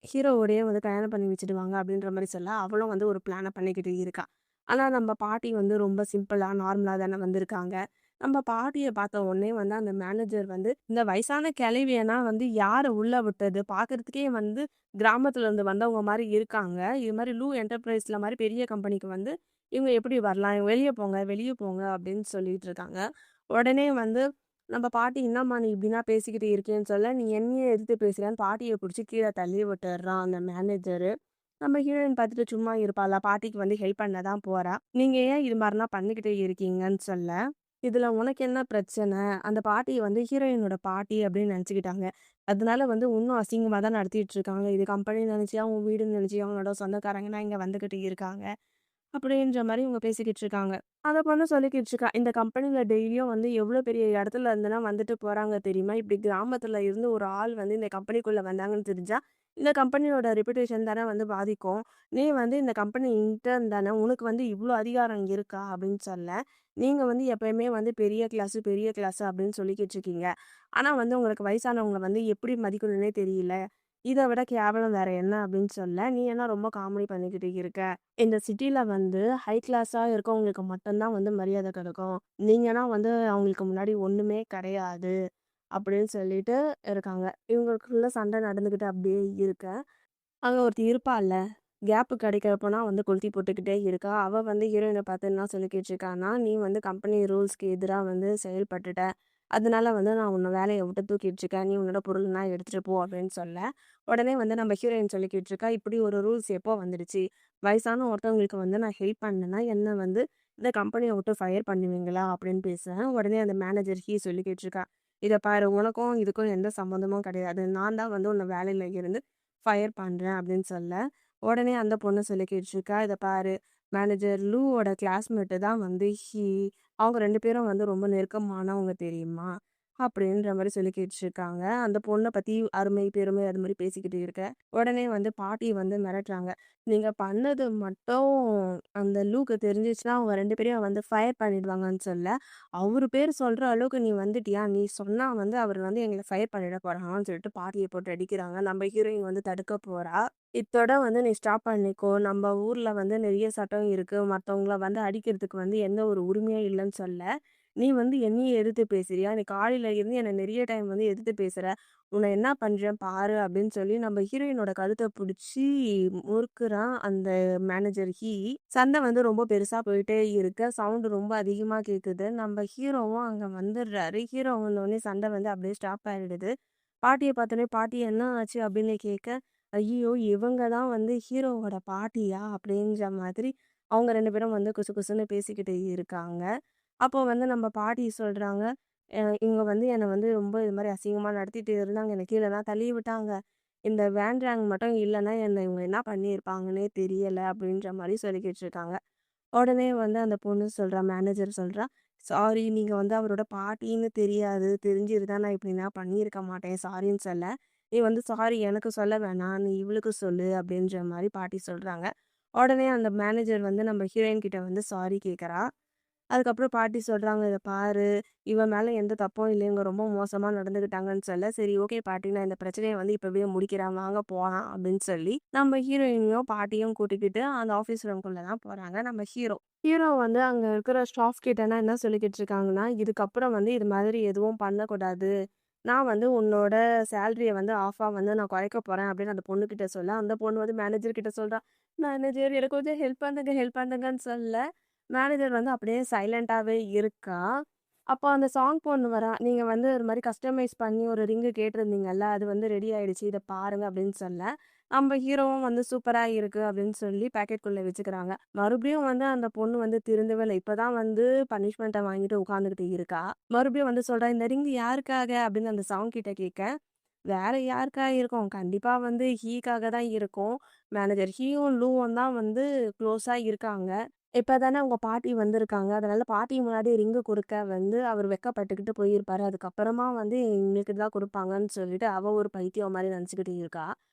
ஹீரோவோடயே வந்து கல்யாணம் பண்ணி வச்சுடுவாங்க அப்படின்ற மாரி சொல்ல, அவளும் வந்து ஒரு பிளான பண்ணிக்கிட்டு இருக்கா. ஆனா நம்ம பாட்டி வந்து ரொம்ப சிம்பிளா, நார்மலா தானே வந்திருக்காங்க. நம்ம பாட்டிய பார்த்த உடனே வந்து அந்த மேனேஜர் வந்து, "இந்த வயசான கிழவியனா வந்து யாரு உள்ள விட்டது? பார்க்கறதுக்கே வந்து கிராமத்துல இருந்து வந்தவங்க மாரி இருக்காங்க. இது மாரி லூ என்டர்பிரைஸ்ல மாரி பெரிய கம்பெனிக்கு வந்து இவங்க எப்படி வரலாம்? வெளிய போங்க, வெளிய போங்க" அப்படின்னு சொல்லிட்டு இருக்காங்க. உடனே வந்து நம்ம பாட்டி, "என்னம்மா நீ இப்படிலாம் பேசிக்கிட்டு இருக்கேன்னு" சொல்ல, "நீ என்னையே எதிர்த்து பேசுறியான்னு" பாட்டிய புடிச்சு கீழ தள்ளி விட்டுர்றான் அந்த மேனேஜரு. நம்ம ஹீரோயின் பார்த்துட்டு சும்மா இருப்பாளா? பாட்டிக்கு வந்து ஹெல்ப் பண்ண தான் போறா. "நீங்க ஏன் இது மாரிலாம் பண்ணிக்கிட்டு இருக்கீங்கன்னு" சொல்ல, "இதுல உனக்கு என்ன பிரச்சனை?" அந்த பாட்டி வந்து ஹீரோயினோட பாட்டி அப்படின்னு நெனச்சுக்கிட்டாங்க. அதனால வந்து இன்னும் அசிங்கமா தான் நடத்திட்டு இருக்காங்க. "இது கம்பெனின்னு நெனச்சியா? உன் வீடுன்னு நெனச்சியா? உன்னோட சொந்தக்காரங்கலாம் இங்க வந்துகிட்டு இருக்காங்க." அப்படின்ற மாரி இவங்க பேசிக்கிட்டு இருக்காங்க. அந்த பொண்ணு சொல்லிக்கிட்டு இருக்கா, "இந்த கம்பெனில டெய்லியும் வந்து எவ்வளோ பெரிய இடத்துல இருந்துலாம் வந்துட்டு போறாங்க தெரியுமா? இப்படி கிராமத்துல இருந்து ஒரு ஆள் வந்து இந்த கம்பெனிக்குள்ள வந்தாங்கன்னு தெரிஞ்சா, இந்த கம்பெனியோட ரெப்புடேஷன் தானே வந்து பாதிக்கும். நீ வந்து இந்த கம்பெனி இன்டர்ன் தானே, உனக்கு வந்து இவ்ளோ அதிகாரம் இருக்கா?" அப்படின்னு சொல்ல, "நீங்க வந்து எப்பயுமே வந்து பெரிய கிளாஸு அப்படின்னு சொல்லிக்கிட்டு இருக்கீங்க. ஆனா வந்து உங்களுக்கு வயசானவங்கள வந்து எப்படி மதிக்கணும்னே தெரியல. இத விட கேவலம் வேற என்ன?" அப்படின்னு சொல்ல, "நீ என்ன ரொம்ப காமெடி பண்ணிக்கிட்டு இருக்க? இந்த சிட்டில வந்து ஹை கிளாஸா இருக்கவங்களுக்கு மட்டும் தான் வந்து மரியாதை கிடைக்கும். நீங்கன்னா வந்து அவங்களுக்கு முன்னாடி ஒண்ணுமே கிடையாது." அப்படின்னு சொல்லிட்டு இருக்காங்க. இவங்களுக்குள்ள சண்டை நடந்துகிட்டு அப்படியே இருக்க, அங்க ஒருத்தி இருப்பாள்ல, கேப் கிடைக்கிறப்போலாம் வந்து கொளுத்தி போட்டுக்கிட்டே இருக்கா. அவ வந்து ஹீரோயின பார்த்து என்ன சொல்லிக்கிட்டு இருக்கான்னா, "நீ வந்து கம்பெனி ரூல்ஸ்க்கு எதிரா வந்து செயல்பட்டுட்ட. அதனால வந்து நான் உன்ன வேலைய விட்டு தூக்கிட்டு இருக்கேன். நீ உன்னோட பொருள்லாம் எடுத்துட்டு போ" அப்படின்னு சொல்ல, உடனே வந்து நம்ம ஹீரோயின் சொல்லிக்கிட்டு இருக்கா, "இப்படி ஒரு ரூல்ஸ் எப்போ வந்துடுச்சு? வயசான ஒருத்தவங்களுக்கு வந்து நான் ஹெல்ப் பண்ணேன்னா, என்ன வந்து இந்த கம்பெனிய விட்டு ஃபயர் பண்ணுவீங்களா?" அப்படின்னு பேச, உடனே அந்த மேனேஜர் சொல்லிக்கிட்டு இருக்கா, "இத பாரு, உனக்கும் இதுக்கும் எந்த சம்மந்தமும் கிடையாது. நான் தான் வந்து உன்ன வேலையில இருந்து ஃபயர் பண்றேன்" அப்படின்னு சொல்ல, உடனே அந்த பொண்ணு சொல்லிக்கிட்டு இருக்கா, "இத பாரு, மேனேஜர் லூவோட கிளாஸ்மேட்டு தான் வந்து அவங்க 2 பேரும் வந்து ரொம்ப நெருக்கமானவங்க தெரியுமா?" அப்படின்ற மாரி சொல்லிக்கிட்டு இருக்காங்க. அந்த பொண்ண பத்தி அருமை, பெருமை அது மாரி பேசிக்கிட்டு இருக்க, உடனே வந்து பாட்டி வந்து மிரட்டுறாங்க. "நீங்க பண்ணது மட்டும் அந்த லூக்கு தெரிஞ்சுச்சுன்னா, அவங்க 2 பேரையும் வந்து ஃபயர் பண்ணிடுவாங்கன்னு சொல்ல, அவரு பேர் சொல்ற அளவுக்கு நீ வந்துட்டியா? நீ சொன்னா வந்து அவரு வந்து எங்கள ஃபயர் பண்ணிட போறாங்கன்னு" சொல்லிட்டு பாட்டிய போட்டு அடிக்கிறாங்க. நம்ம ஹீரோயின் வந்து தடுக்க போறா. "இத்தோட வந்து நீ ஸ்டாப் பண்ணிக்கோ. நம்ம ஊர்ல வந்து நெறைய சட்டம் இருக்கு. மத்தவங்கள வந்து அடிக்கிறதுக்கு வந்து எந்த ஒரு உரிமையும் இல்லன்னு" சொல்ல, "நீ வந்து என்னையே எதிர்த்து பேசுறியா? நீ காலையில இருந்து என்ன நெறைய டைம் வந்து எதிர்த்து பேசுற. உன்ன என்ன பண்றேன் பாரு" அப்படின்னு சொல்லி நம்ம ஹீரோயினோட கழுத்த புடிச்சு முறுக்குறான் அந்த மேனேஜர் சண்டை வந்து ரொம்ப பெருசா போயிட்டே இருக்கு. சவுண்ட் ரொம்ப அதிகமா கேக்குது. நம்ம ஹீரோவும் அங்க வந்துடுறாரு. ஹீரோ வந்தோனே சண்டை வந்து அப்படியே ஸ்டாப் ஆயிடுது. பாட்டிய பார்த்தோனே, "பாட்டி என்ன ஆச்சு?" அப்படின்னு கேட்க, "ஐய்யயோ! இவங்க தான் வந்து ஹீரோவோட பாட்டியா?" அப்படின்ற மாதிரி அவங்க 2 பேரும் வந்து குசு குசுன்னு பேசிக்கிட்டு இருக்காங்க. அப்போ வந்து நம்ம பாட்டி சொல்றாங்க, இவங்க வந்து என்ன வந்து ரொம்ப இது மாரி அசிங்கமா நடத்திட்டு இருந்தாங்க. என்ன கீழலாம் தள்ளி விட்டாங்க. இந்த வேன் ரேங்க் மட்டும் இல்லன்னா, என்ன இவங்க என்ன பண்ணியிருப்பாங்கன்னே தெரியல." அப்படின்ற மாரி சொல்லிக்கிட்டு இருக்காங்க. உடனே வந்து அந்த பொண்ணு சொல்றா, மேனேஜர் சொல்றா, "சாரி, நீங்க வந்து அவரோட பாட்டின்னு தெரியாது. தெரிஞ்சிருந்தா நான் இப்படிலாம் பண்ணியிருக்க மாட்டேன். சாரின்னு சொல்ல, நீ வந்து சாரி எனக்கு சொல்ல வேணாம். நீ இவளுக்கு சொல்லு" அப்படின்ற மாரி பாட்டி சொல்றாங்க. உடனே அந்த மேனேஜர் வந்து நம்ம ஹீரோயின் கிட்ட வந்து சாரி கேட்கறா. அதுக்கப்புறம் பாட்டி சொல்றாங்க, "இத பாரு, இவ மேல எந்த தப்பும் இல்ல. இவங்க ரொம்ப மோசமா நடந்துக்கிட்டாங்கன்னு" சொல்ல, "சரி ஓகே பாட்டி, நான் இந்த பிரச்சனைய வந்து இப்பவே முடிக்கிறேன். வாங்க போலாம்" அப்படின்னு சொல்லி, நம்ம ஹீரோயினையும், பாட்டியும் கூட்டிக்கிட்டு அந்த ஆஃபீஸ் ரூம்குள்ள தான் போறாங்க நம்ம ஹீரோ. ஹீரோ வந்து அங்க இருக்கிற ஸ்டாஃப் கிட்டலாம் என்ன சொல்லிக்கிட்டு இருக்காங்கன்னா, "இதுக்கப்புறம் வந்து இது மாதிரி எதுவும் பண்ணக்கூடாது. நான் வந்து உன்னோட சேலரிய வந்து ஆஃபா வந்து நான் குறைக்க போறேன்" அப்படின்னு அந்த பொண்ணுகிட்ட சொல்ல, அந்த பொண்ணு வந்து மேனேஜர் கிட்ட சொல்றா, "மேனேஜர் எனக்கு கொஞ்சம் ஹெல்ப் பண்ணுங்க, ஹெல்ப் பண்ணுங்கன்னு" சொல்ல, மேனேஜர் வந்து அப்படியே சைலண்டாவே இருக்கா. அப்போ அந்த சாங் பொண்ணு வரா, "நீங்க வந்து ஒரு மாரி கஸ்டமைஸ் பண்ணி ஒரு ரிங் கேட்டிருந்தீங்கல்ல, அது வந்து ரெடி ஆயிடுச்சு. இத பாருங்க" அப்படின்னு சொல்ல, நம்ம ஹீரோவும் வந்து "சூப்பரா இருக்கு" அப்படின்னு சொல்லி பாக்கெட்குள்ள வச்சுக்கிறாங்க. மறுபடியும் வந்து அந்த பொண்ணு வந்து திருந்தவே இல்ல. இப்பதான் வந்து பனிஷ்மென்ட்ட வாங்கிட்டு உட்காந்துக்கிட்டு இருக்கா. மறுபடியும் வந்து சொல்றா, "இந்த ரிங் யாருக்காக?" அப்படின்னு அந்த சாங் கிட்ட கேட்க, வேற யாருக்கா இருக்கும்? கண்டிப்பா வந்து ஹீக்காக தான் இருக்கும். மேனேஜர் ஹீயும், லூவும் தான் வந்து க்ளோஸா இருக்காங்க. இப்ப தானே உங்க பாட்டி வந்திருக்காங்க. அதனால பாட்டி முன்னாடி ரிங்கு குடுக்க வந்து அவரு வெட்கப்பட்டுக்கிட்டு போயிருப்பாரு. அதுக்கப்புறமா வந்து எங்களுக்கு தான் குடுப்பாங்கன்னு சொல்லிட்டு, அவ ஒரு பைத்தியம் மாரி நெனச்சுக்கிட்டு இருக்கா.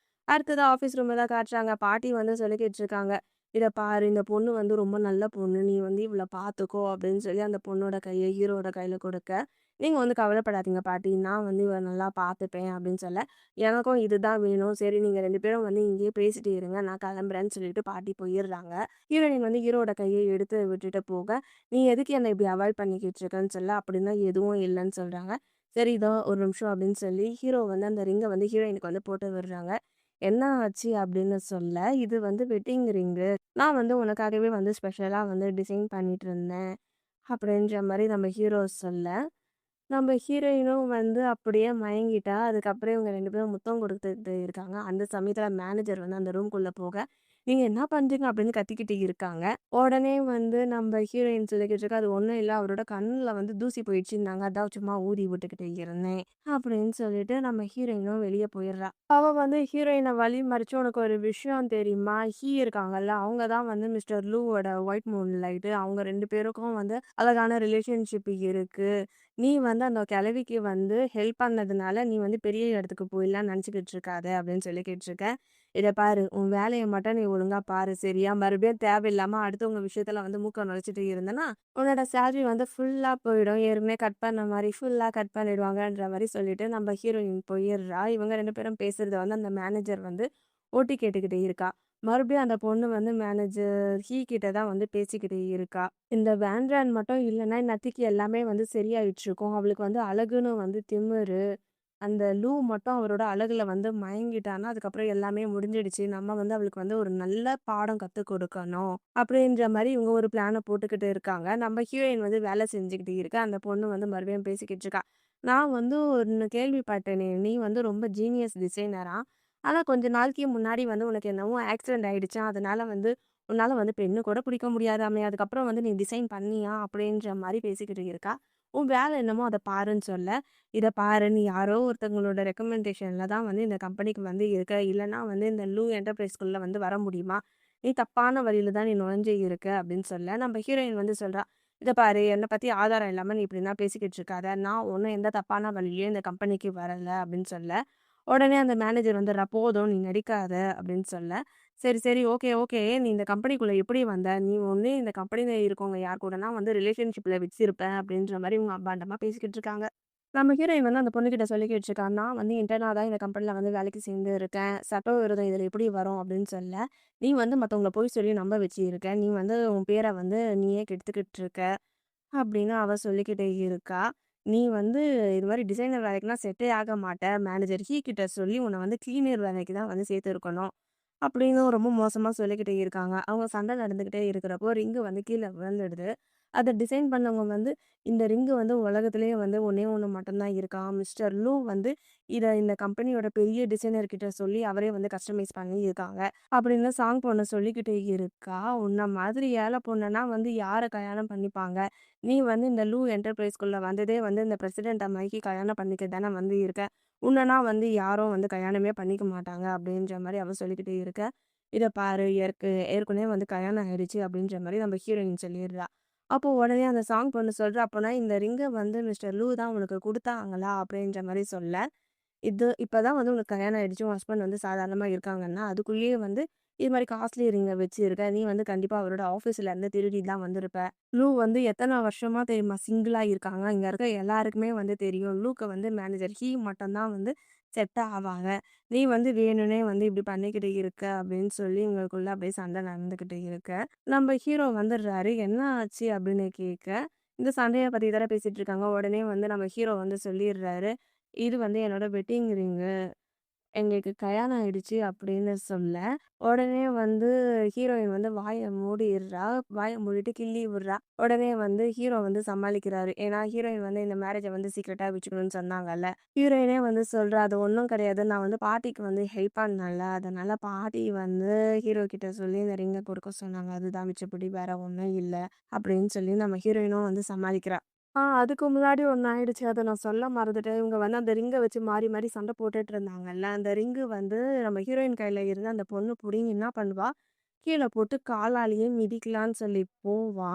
அடுத்தது ஆஃபீஸ் ரூம்ல தான் காட்டுறாங்க. பாட்டி வந்து சொல்லிக்கிட்டு இருக்காங்க. "இத பாரு, இந்த பொண்ணு வந்து ரொம்ப நல்ல பொண்ணு. நீ வந்து இவள பாத்துக்கோ" அப்படின்னு சொல்லி அந்த பொண்ணோட கைய ஹீரோவோட கையில குடுக்க, "நீங்க வந்து கவலைப்படாதீங்க பாட்டி. நான் வந்து இவள நல்லா பாத்துப்பேன்" அப்படின்னு சொல்ல, "எனக்கும் இதுதான் வேணும். சரி நீங்க 2 பேரும் வந்து இங்கேயே பேசிட்டு இருங்க. நான் கிளம்புறேன்னு" சொல்லிட்டு பாட்டி போயிர்றாங்க. ஹீரோயின் வந்து ஹீரோவோட கைய எடுத்து விட்டுட்டு போக, "நீ எதுக்கு என்ன இப்படி அவாய்ட் பண்ணிக்கிட்டு இருக்கன்னு" சொல்ல, "அப்படிலாம் எதுவும் இல்லன்னு" சொல்றாங்க. "சரி இதோ ஒரு நிமிஷம்" அப்படின்னு சொல்லி ஹீரோ வந்து அந்த ரிங்க வந்து ஹீரோயினுக்கு வந்து போட்டு விடுறாங்க. "என்ன ஆச்சு?" அப்படின்னு சொல்ல, "இது வந்து வெட்டிங் ரிங்கு. நான் வந்து உனக்காகவே வந்து ஸ்பெஷலா வந்து டிசைன் பண்ணிட்டு இருந்தேன்." அப்படின்ற மாரி நம்ம ஹீரோ சொல்ல, நம்ம ஹீரோயினும் வந்து அப்படியே மயங்கிட்டா. அதுக்கப்புறம் இவங்க 2 பேரும் முத்தம் குடுத்துட்டு இருக்காங்க. அந்த சமயத்துல மேனேஜர் வந்து அந்த ரூம்குள்ள போக, "நீங்க என்ன பண்றீங்க?" அப்படின்னு கத்திக்கிட்டு இருக்காங்க. உடனே வந்து நம்ம ஹீரோயின் சொல்லிக்கிட்டு இருக்கா, "அது ஒண்ணும் இல்ல. அவரோட கண்ணுல வந்து தூசி போயிடுச்சுன்னாங்க. அதான் சும்மா ஊதி விட்டுக்கிட்டு இருந்தேன்." அப்படின்னு சொல்லிட்டு நம்ம ஹீரோயினும் வெளிய போயிர்றா. அவ வந்து ஹீரோயின வழி மறிச்சு, "உனக்கு ஒரு விஷயம் தெரியுமா? ஹீ இருக்காங்கல்ல, அவங்க தான் வந்து மிஸ்டர் லூவோட ஒயிட் மூன் லைட்டு. அவங்க 2 பேருக்கும் வந்து அழகான ரிலேஷன்ஷிப் இருக்கு. நீ வந்து அந்த கிழவிக்கு வந்து ஹெல்ப் பண்ணதுனால, நீ வந்து பெரிய இடத்துக்கு போயிடலாம்னு நெனச்சுக்கிட்டு இருக்காத" அப்படின்னு சொல்லி கேட்டுருக்கேன். "இத பாரு, உன் வேலைய மட்டும் நீ ஒழுங்கா பாரு சரியா? மறுபடியும் தேவையில்லாம அடுத்தவங்க விஷயத்துல வந்து மூக்க நுழைச்சிட்டு இருந்தன்னா, உன்னோட சேலரி வந்து ஃபுல்லா போயிடும். ஏற்கனவே கட் பண்ண மாரி ஃபுல்லா கட் பண்ணிடுவாங்கன்ற" மாரி சொல்லிட்டு நம்ம ஹீரோயின் போயிர்றா. இவங்க 2 பேரும் பேசுறத வந்து அந்த மேனேஜர் வந்து ஓட்டி கேட்டுக்கிட்டு இருக்கா. மறுபடியும் அந்த பொண்ணு வந்து மேனேஜர் ஹீ கிட்ட தான் வந்து பேசிக்கிட்டு இருக்கா. இந்த வேண்ட்ரான் மட்டும் இல்லன்னா, இந்நேரத்துக்கு எல்லாமே வந்து சரியாயிட்டுருக்கும். அவளுக்கு வந்து அழகுன்னு வந்து திமிரு. அந்த லூ மட்டும் அவரோட அழகுல வந்து மயங்கிட்டான்னா, அதுக்கப்புறம் எல்லாமே முடிஞ்சிடுச்சு. நம்ம வந்து அவளுக்கு வந்து ஒரு நல்ல பாடம் கத்துக் கொடுக்கணும். அப்படின்ற மாரி இவங்க ஒரு பிளான போட்டுக்கிட்டு இருக்காங்க. நம்ம ஹீரோயின் வந்து வேலை செஞ்சுக்கிட்டு இருக்கா. அந்த பொண்ணு வந்து மறுபடியும் பேசிக்கிட்டு இருக்கா. "நான் வந்து ஒண்ணு கேள்விப்பட்டேனே, நீ வந்து ரொம்ப ஜீனியஸ் டிசைனராம். ஆனா கொஞ்ச நாளைக்கு முன்னாடி வந்து உனக்கு என்னவோ ஆக்சிடென்ட் ஆயிடுச்சாம். அதனால வந்து உன்னால வந்து பென்னு கூட பிடிக்க முடியாதாமே. அதுக்கப்புறம் வந்து நீ டிசைன் பண்ணியா?" அப்படின்ற மாரி பேசிக்கிட்டு இருக்கா. "உன் வேலை என்னமோ அத பாருன்னு" சொல்ல, "இத பாரு, நீ யாரோ ஒருத்தவங்களோட ரெக்கமெண்டேஷன்ல தான் வந்து இந்த கம்பெனிக்கு வந்து இருக்க. இல்லன்னா வந்து இந்த லூ என்டர்பிரைஸ்குள்ள வந்து வர முடியுமா? நீ தப்பான வழியில தான் நீ நுழைஞ்சு இருக்க" அப்படின்னு சொல்ல, நம்ம ஹீரோயின் வந்து சொல்றா, "இத பாரு, என்ன பத்தி ஆதாரம் இல்லாம நீ இப்படிலாம் பேசிக்கிட்டு இருக்காத. நான் ஒண்ணும் எந்த தப்பான வழியிலயும் இந்த கம்பெனிக்கு வரல" அப்படின்னு சொல்ல, உடனே அந்த மேனேஜர் வந்துடுறா, "போதும் நீ நடிக்காத" அப்படின்னு சொல்ல, "சரி, சரி. Okay, okay. நீ இந்த கம்பெனிக்குள்ள எப்படி வந்த? நீ ஒண்ணு இந்த கம்பெனில இருக்கவங்க யார் கூடனா வந்து ரிலேஷன்ஷிப்ல வச்சிருப்ப" அப்படின்ற மாரி இவங்க அபாண்டமா பேசிக்கிட்டு இருக்காங்க. நம்ம ஹீரோயின் வந்து அந்த பொண்ணுகிட்ட சொல்லிக்கிட்டு இருக்கா, "நான் வந்து இன்டர்னா தான் இந்த கம்பெனில வந்து வேலைக்கு சேர்ந்து இருக்கேன். சட்டவிரோதம் இதுல எப்படி வரும்?" அப்படின்னு சொல்ல, "நீ வந்து மத்தவங்கள பொய் சொல்லி நம்ப வச்சிருக்க. நீ வந்து உன் பேர வந்து நீயே கெடுத்துக்கிட்டு இருக்க" அப்படின்னு அவ சொல்லிக்கிட்டே இருக்கா. "நீ வந்து இது மாரி டிசைனர் வேலைக்குலாம் செட்டே ஆக மாட்ட. மேனேஜர் ஹீ கிட்ட சொல்லி உன்ன வந்து கிளீனர் வேலைக்கு தான் வந்து சேர்த்துருக்கணும்." அப்படின்னு ரொம்ப மோசமா சொல்லிக்கிட்டே இருக்காங்க. அவங்க சண்டை நடந்துகிட்டே இருக்கிறப்போ ரிங்கு வந்து கீழ விழுந்துடுது. அத டிசைன் பண்ணவங்க வந்து, "இந்த ரிங்கு வந்து உலகத்திலேயே வந்து ஒண்ணே ஒண்ணு மட்டும் தான் இருக்காம். மிஸ்டர் லூ வந்து இத இந்த கம்பெனியோட பெரிய டிசைனர் கிட்ட சொல்லி அவரே வந்து கஸ்டமைஸ் பண்ணியிருக்காங்க." அப்படின்னு சாங் பொண்ணு சொல்லிக்கிட்டே இருக்கா. "உன்ன மாதிரி ஏழை பொண்ணனா வந்து யார கல்யாணம் பண்ணிப்பாங்க? நீ வந்து இந்த லூ என்டர்பிரைஸ்குள்ள வந்ததே வந்து இந்த பிரசிடென்ட்ட மயக்கி கல்யாணம் பண்ணிக்க தானே வந்து இருக்க. உன்னனா வந்து யாரும் வந்து கல்யாணமே பண்ணிக்க மாட்டாங்க." அப்படின்ற மாரி அவ சொல்லிக்கிட்டே இருக்க. "இத பாரு, ஏற்கனவே வந்து கல்யாணம் ஆயிடுச்சு" அப்படின்ற மாரி நம்ம ஹீரோயின் சொல்லிடுறா. அப்போ உடனே அந்த சாங் பொண்ணு சொல்றா, "அப்போனா இந்த ரிங்க வந்து மிஸ்டர் லூ தான் உனக்கு குடுத்தாங்களா?" அப்படின்ற மாரி சொல்ல, இது இப்பதான் வந்து உனக்கு கல்யாணம் ஆயிடுச்சு. உன் ஹஸ்பண்ட் வந்து சாதாரணமா இருக்காங்கன்னா, அதுக்குள்ளேயே வந்து இது மாரி காஸ்ட்லி ரிங்க வச்சிருக்க. நீ வந்து கண்டிப்பா அவரோட ஆஃபீஸ்ல இருந்து திருடி தான் வந்திருப்ப. லூ வந்து எத்தன வருஷமா தெரியுமா சிங்கிளா இருக்காங்க. இங்க இருக்க எல்லாருக்குமே வந்து தெரியும். லூக்கு வந்து மேனேஜர். மட்டும் தான் வந்து செட் ஆவாங்க. நீ வந்து வேணும்னே வந்து இப்படி பண்ணிக்கிட்டு இருக்க அப்படின்னு சொல்லி உங்களுக்குள்ள அப்படியே சண்டை நடந்துகிட்டு இருக்கு. நம்ம ஹீரோ வந்துடுறாரு. "என்ன ஆச்சு?" அப்படின்னு கேட்க, இந்த சண்டைய பத்தி தானே பேசிட்டு இருக்காங்க. உடனே வந்து நம்ம ஹீரோ வந்து சொல்லிடுறாரு. "இது வந்து என்னோட வெட்டிங் ரிங்கு. எங்களுக்கு கல்யாணம் ஆயிடுச்சு" அப்படின்னு சொல்ல, உடனே வந்து ஹீரோயின் வந்து வாய மூடிர்றா. வாய மூடிட்டு கிள்ளி விடுறா. உடனே வந்து ஹீரோ வந்து சமாளிக்கிறாரு. ஏன்னா ஹீரோயின் வந்து இந்த மேரேஜ வந்து சீக்ரெட்டா வச்சுக்கணும்னு சொன்னாங்கல்ல. ஹீரோயினே வந்து சொல்றா, "அது ஒண்ணும் கிடையாது. நான் வந்து பாட்டிக்கு வந்து ஹெல்ப் பண்ணேன்ல. அதனால பாட்டி வந்து ஹீரோ கிட்ட சொல்லி இந்த ரிங்க குடுக்க சொன்னாங்க. அதுதான் மிச்சப்படி வேற ஒண்ணும் இல்ல." அப்படின்னு சொல்லி நம்ம ஹீரோயினும் வந்து சமாளிக்கிறா. அதுக்கு முன்னாடி ஒண்ணு ஆயிடுச்சு. அத நான் சொல்ல மறந்துட்டேன். இவங்க வந்து அந்த ரிங்க வச்சு மாறி, மாறி சண்டை போட்டுட்டு இருந்தாங்கல்ல. அந்த ரிங்கு வந்து நம்ம ஹீரோயின் கையில இருந்து அந்த பொண்ணு புடுங்கி என்ன பண்ணுவா, கீழ போட்டு காலாலேயே மிதிக்கலான்னு சொல்லி போவா.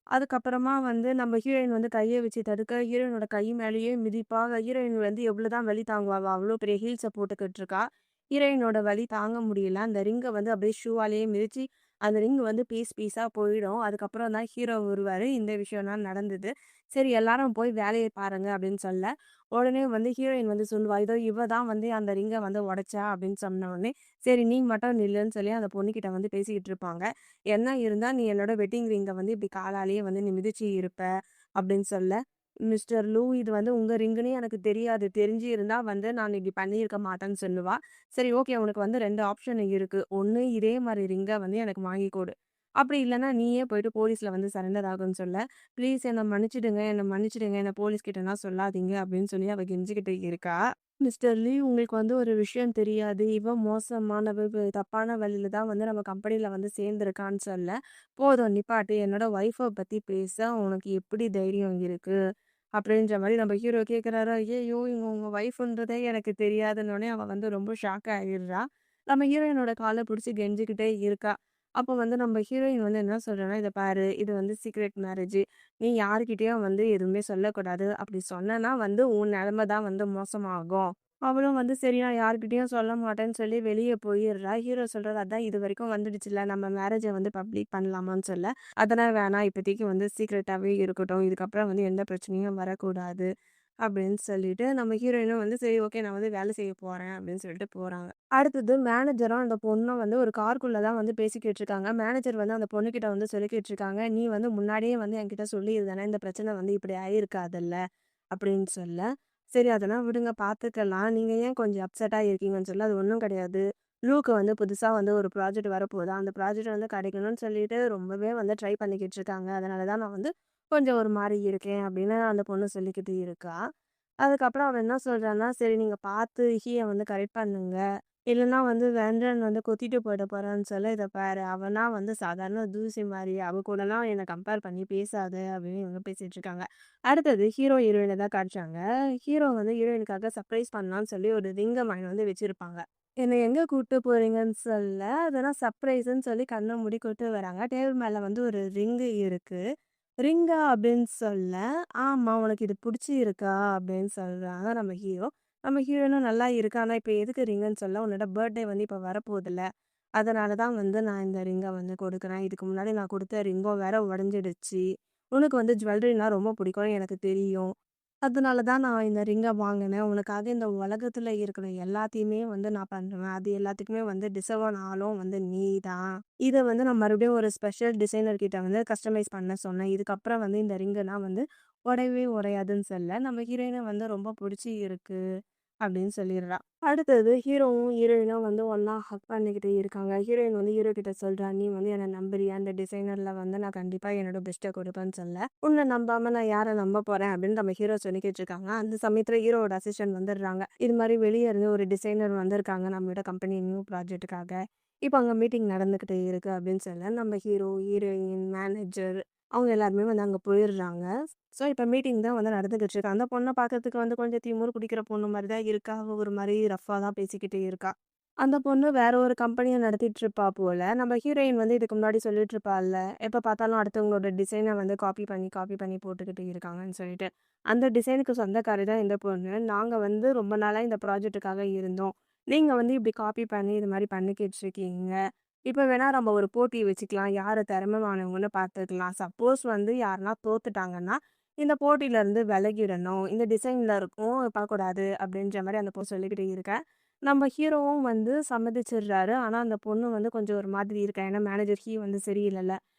அதுக்கப்புறமா வந்து நம்ம ஹீரோயின் வந்து கைய வச்சு தடுக்க, ஹீரோயினோட கை மேலேயே மிதிப்பா. ஹீரோயின் வந்து எவ்வளோதான் வலி தாங்குவா? அவ அவ்வளோ பெரிய ஹீல்ஸ போட்டுக்கிட்டு இருக்கா. ஹீரோயினோட வலி தாங்க முடியல. அந்த ரிங்க வந்து அப்படியே ஷூவாலேயே மிதிச்சு, அந்த ரிங் வந்து பீஸ் பீஸா போயிடும். அதுக்கப்புறம் தான் ஹீரோ வருவாரு. இந்த விஷயம்லாம் நடந்தது. சரி எல்லாரும் போய் வேலைய பாருங்க அப்படின்னு சொல்ல, உடனே வந்து ஹீரோயின் வந்து சொல்லுவா, "இதோ இவ தான் வந்து அந்த ரிங்க வந்து உடைச்சா" அப்படின்னு சொன்ன உடனே, "சரி நீ மட்டும் நில்லுன்னு" சொல்லி அந்த பொண்ணுகிட்ட வந்து பேசிக்கிட்டு இருப்பாங்க. "என்ன இருந்தா நீ என்னோட வெட்டிங் ரிங்க வந்து இப்படி காலாலேயே வந்து நீ மிதிச்சு இருப்ப" அப்படின்னு சொல்ல, "மிஸ்டர் லூ இது வந்து உங்க ரிங்குன்னு எனக்கு தெரியாது. தெரிஞ்சிருந்தா வந்து நான் இப்படி பண்ணியிருக்க மாட்டேன்னு" சொல்லுவா. "சரி ஓகே உனக்கு வந்து 2 ஆப்ஷன் இருக்கு. ஒண்ணு இதே மாரி ரிங்க வந்து எனக்கு வாங்கி குடு. அப்படி இல்லன்னா நீயே போயிட்டு போலீஸ்ல வந்து சரண்டர் ஆகுன்னு" சொல்ல, "ப்ளீஸ் என்ன மன்னிச்சுடுங்க, என்ன மன்னிச்சுடுங்க. என்ன போலீஸ் கிட்டலாம் சொல்லாதீங்க" அப்படின்னு சொல்லி அவ கெஞ்சிக்கிட்டு இருக்கா. "மிஸ்டர் லீ உங்களுக்கு வந்து ஒரு விஷயம் தெரியாது. இவ மோசமானவ. இவ தப்பான வழியில தான் வந்து நம்ம கம்பெனில வந்து சேர்ந்திருக்கான்னு" சொல்ல, "போதும் நிப்பாட்டு. என்னோட ஒய்ஃப பத்தி பேச உனக்கு எப்படி தைரியம் இருக்கு?" அப்படின்ற மாரி நம்ம ஹீரோ கேட்குறாரு. ஐயய்யோ! இவங்க உங்க ஒய்ஃப்ன்றதே எனக்கு தெரியாதுன்னோனே அவ வந்து ரொம்ப ஷாக் ஆயிடுறா. நம்ம ஹீரோயினோட கால புடிச்சு கெஞ்சிக்கிட்டே இருக்கா. அப்போ வந்து நம்ம ஹீரோயின் வந்து என்ன சொல்றான்னா, "இத பாரு, இது வந்து சீக்ரெட் மேரேஜு. நீ யார்கிட்டயும் வந்து எதுவுமே சொல்லக்கூடாது. அப்படி சொன்னேன்னா வந்து உன் நெலைம தான் வந்து மோசமாகும்." அவளும் வந்து சரி நான் யார்கிட்டயும் சொல்ல மாட்டேன்னு சொல்லி வெளிய போயிர்றா. ஹீரோ சொல்றாரு, "அதான் இதுவரைக்கும் வந்துடுச்சுல்ல, நம்ம மேரேஜ வந்து பப்ளிக் பண்ணலாமான்னு" சொல்ல, "அதெல்லாம் வேணாம். இப்பதைக்கு வந்து சீக்ரெட்டாவே இருக்கட்டும். இதுக்கப்புறம் வந்து எந்த பிரச்சனையும் வரக்கூடாது." அப்படின்னு சொல்லிட்டு நம்ம ஹீரோயினும் வந்து சரி ஓகே நான் வந்து வேலை செய்ய போறேன் அப்படின்னு சொல்லிட்டு போறாங்க. அடுத்தது மேனேஜரும் அந்த பொண்ணும் வந்து ஒரு காருக்குள்ள தான் வந்து பேசிக்கிட்டு இருக்காங்க. மேனேஜர் வந்து அந்த பொண்ணுகிட்ட வந்து சொல்லிக்கிட்டு இருக்காங்க. "நீ வந்து முன்னாடியே வந்து என்கிட்ட சொல்லியிருந்தேனா, இந்த பிரச்சனை வந்து இப்படி ஆயிருக்காதுல்ல." அப்படின்னு சொல்ல, "சரி அதெல்லாம் விடுங்க பார்த்துக்கலாம். நீங்க ஏன் கொஞ்சம் அப்செட்டா இருக்கீங்கன்னு" சொல்ல, "அது ஒண்ணும் கிடையாது. லூக்கு வந்து புதுசா வந்து ஒரு ப்ராஜெக்ட் வரப்போகுதாம். அந்த ப்ராஜெக்ட் வந்து கிடைக்கணும்னு சொல்லிட்டு ரொம்பவே வந்து ட்ரை பண்ணிக்கிட்டு இருக்காங்க. அதனால தான் நான் வந்து கொஞ்சம் ஒரு மாரி இருக்கேன்" அப்படின்னு அந்த பொண்ணு சொல்லிக்கிட்டு இருக்கா. அதுக்கப்புறம் அவன் என்ன சொல்றான்னா, "சரி நீங்க பார்த்து ஹீய வந்து கரெக்ட் பண்ணுங்க. இல்லன்னா வந்து வெந்தன் வந்து கொத்திட்டு போயிட போறான்னு" சொல்ல, "இத பாரு அவனா வந்து சாதாரண தூசி மாரி. அவ கூடலாம் என்ன கம்பேர் பண்ணி பேசாத" அப்படின்னு இவங்க பேசிட்டு இருக்காங்க. அடுத்தது ஹீரோ, ஹீரோயின தான் காட்டுறாங்க. ஹீரோ வந்து ஹீரோயினுக்காக சர்ப்ரைஸ் பண்ணலான்னு சொல்லி ஒரு ரிங்க வாங்கிட்டு வந்து வச்சிருப்பாங்க. "என்ன எங்க கூட்டு போறீங்கன்னு" சொல்ல, அதெல்லாம் சர்ப்ரைஸ்ன்னு சொல்லி கண்ண மூடி கூட்டு வராங்க. டேபிள் மேல வந்து ஒரு ரிங்கு இருக்கு. "ரிங்கா?" அப்படின்னு சொல்ல, "ஆமா. உனக்கு இது புடிச்சிருக்கா?" அப்படின்னு சொல்றாங்க நம்ம ஹீரோ. நம்ம ஹீரோயினும் "நல்லா இருக்கு. ஆனா இப்ப எதுக்கு ரிங்குன்னு சொல்ல, உன்னோட பர்த்டே வந்து இப்ப வரப்போகுதுல்ல. அதனால தான் வந்து நான் இந்த ரிங்க வந்து கொடுக்குறேன். இதுக்கு முன்னாடி நான் குடுத்த ரிங்கும் வேற உடைஞ்சிடுச்சு. உனக்கு வந்து ஜுவல்லரினா ரொம்ப பிடிக்கும்னு எனக்கு தெரியும். அதனால தான் நான் இந்த ரிங்க வாங்குனேன். உனக்காக இந்த உலகத்துல இருக்கிற எல்லாத்தையுமே வந்து நான் பண்ணுவேன். அது எல்லாத்துக்குமே வந்து டிசர்வ் ஆன ஆளும் வந்து நீ தான். இத வந்து நான் மறுபடியும் ஒரு ஸ்பெஷல் டிசைனர் கிட்ட வந்து கஸ்டமைஸ் பண்ண சொன்னேன். இதுக்கப்புறம் வந்து இந்த ரிங்குலாம் வந்து உடையவே உடையாதுன்னு சொல்ல, நம்ம ஹீரோயின வந்து ரொம்ப புடிச்சு இருக்கு அப்படின்னு சொல்லிடுறா. அடுத்தது ஹீரோவும், ஹீரோயினும் வந்து ஒண்ணா ஹக் பண்ணிக்கிட்டு இருக்காங்க. ஹீரோயின் வந்து ஹீரோ கிட்ட சொல்றா, "நீ வந்து என்ன நம்புறியா? இந்த டிசைனர்ல வந்து நான் கண்டிப்பா என்னோட பெஸ்ட்ட குடுப்பேன்னு" சொல்ல, "உன்ன நம்பாம நான் யார நம்ப போறேன்?" அப்படின்னு நம்ம ஹீரோ சொல்லிக்கிட்டு இருக்காங்க. அந்த சமயத்துல ஹீரோவோட அசிஸ்டன்ட் வந்துடுறாங்க. இது மாரி வெளிய இருந்து ஒரு டிசைனர் வந்திருக்காங்க நம்மளோட கம்பெனி நியூ ப்ராஜெக்ட்டுக்காக. இப்ப அங்க மீட்டிங் நடந்துகிட்டு இருக்கு அப்படின்னு சொல்ல, நம்ம ஹீரோ, ஹீரோயின், மேனேஜர் அவங்க எல்லாருமே வந்து அங்க போயிடுறாங்க. ஸோ, இப்ப மீட்டிங் தான் வந்து நடந்துகிட்டு இருக்கு. அந்த பொண்ண பார்க்கறதுக்கு வந்து கொஞ்சம் திமிரு பிடிக்கிற பொண்ணு மாரி தான் இருக்கா. அவ ஒரு மாரி ரஃப்பா தான் பேசிக்கிட்டு இருக்கா. அந்த பொண்ணு வேற ஒரு கம்பெனிய நடத்திட்டு இருப்பா போல. நம்ம ஹீரோயின் வந்து இதுக்கு முன்னாடி சொல்லிட்டு இருப்பாள்ல, எப்ப பார்த்தாலும் அடுத்தவங்களோட டிசைன வந்து காப்பி பண்ணி போட்டுக்கிட்டு இருக்காங்கன்னு சொல்லிட்டு. அந்த டிசைனுக்கு சொந்தக்காரி தான் இந்த பொண்ணு. நாங்க வந்து ரொம்ப நாளா இந்த ப்ராஜெக்ட்டுக்காக இருந்தோம். நீங்க வந்து இப்படி காப்பி பண்ணி இது மாரி பண்ணிக்கிட்டு இருக்கீங்க. இப்ப வேணா நம்ம ஒரு போட்டி வச்சுக்கலாம். யாரு திறமையானவங்கன்னு பார்த்துக்கலாம். சப்போஸ் வந்து யாருனா தோத்துட்டாங்கன்னா, இந்த போட்டியில இருந்து விலகிடணும். இந்த டிசைன்ல இருக்கும் பண்ணக்கூடாது அப்படின்ற மாரி அந்த பொண்ணு சொல்லிக்கிட்டு இருக்க. நம்ம ஹீரோவும் வந்து சம்மதிச்சிடுறாரு. ஆனா, அந்த பொண்ணு வந்து கொஞ்சம் ஒரு மாதிரி இருக்கா. ஏன்னா, மேனேஜர் ஹீ வந்து சரியில்லல்ல.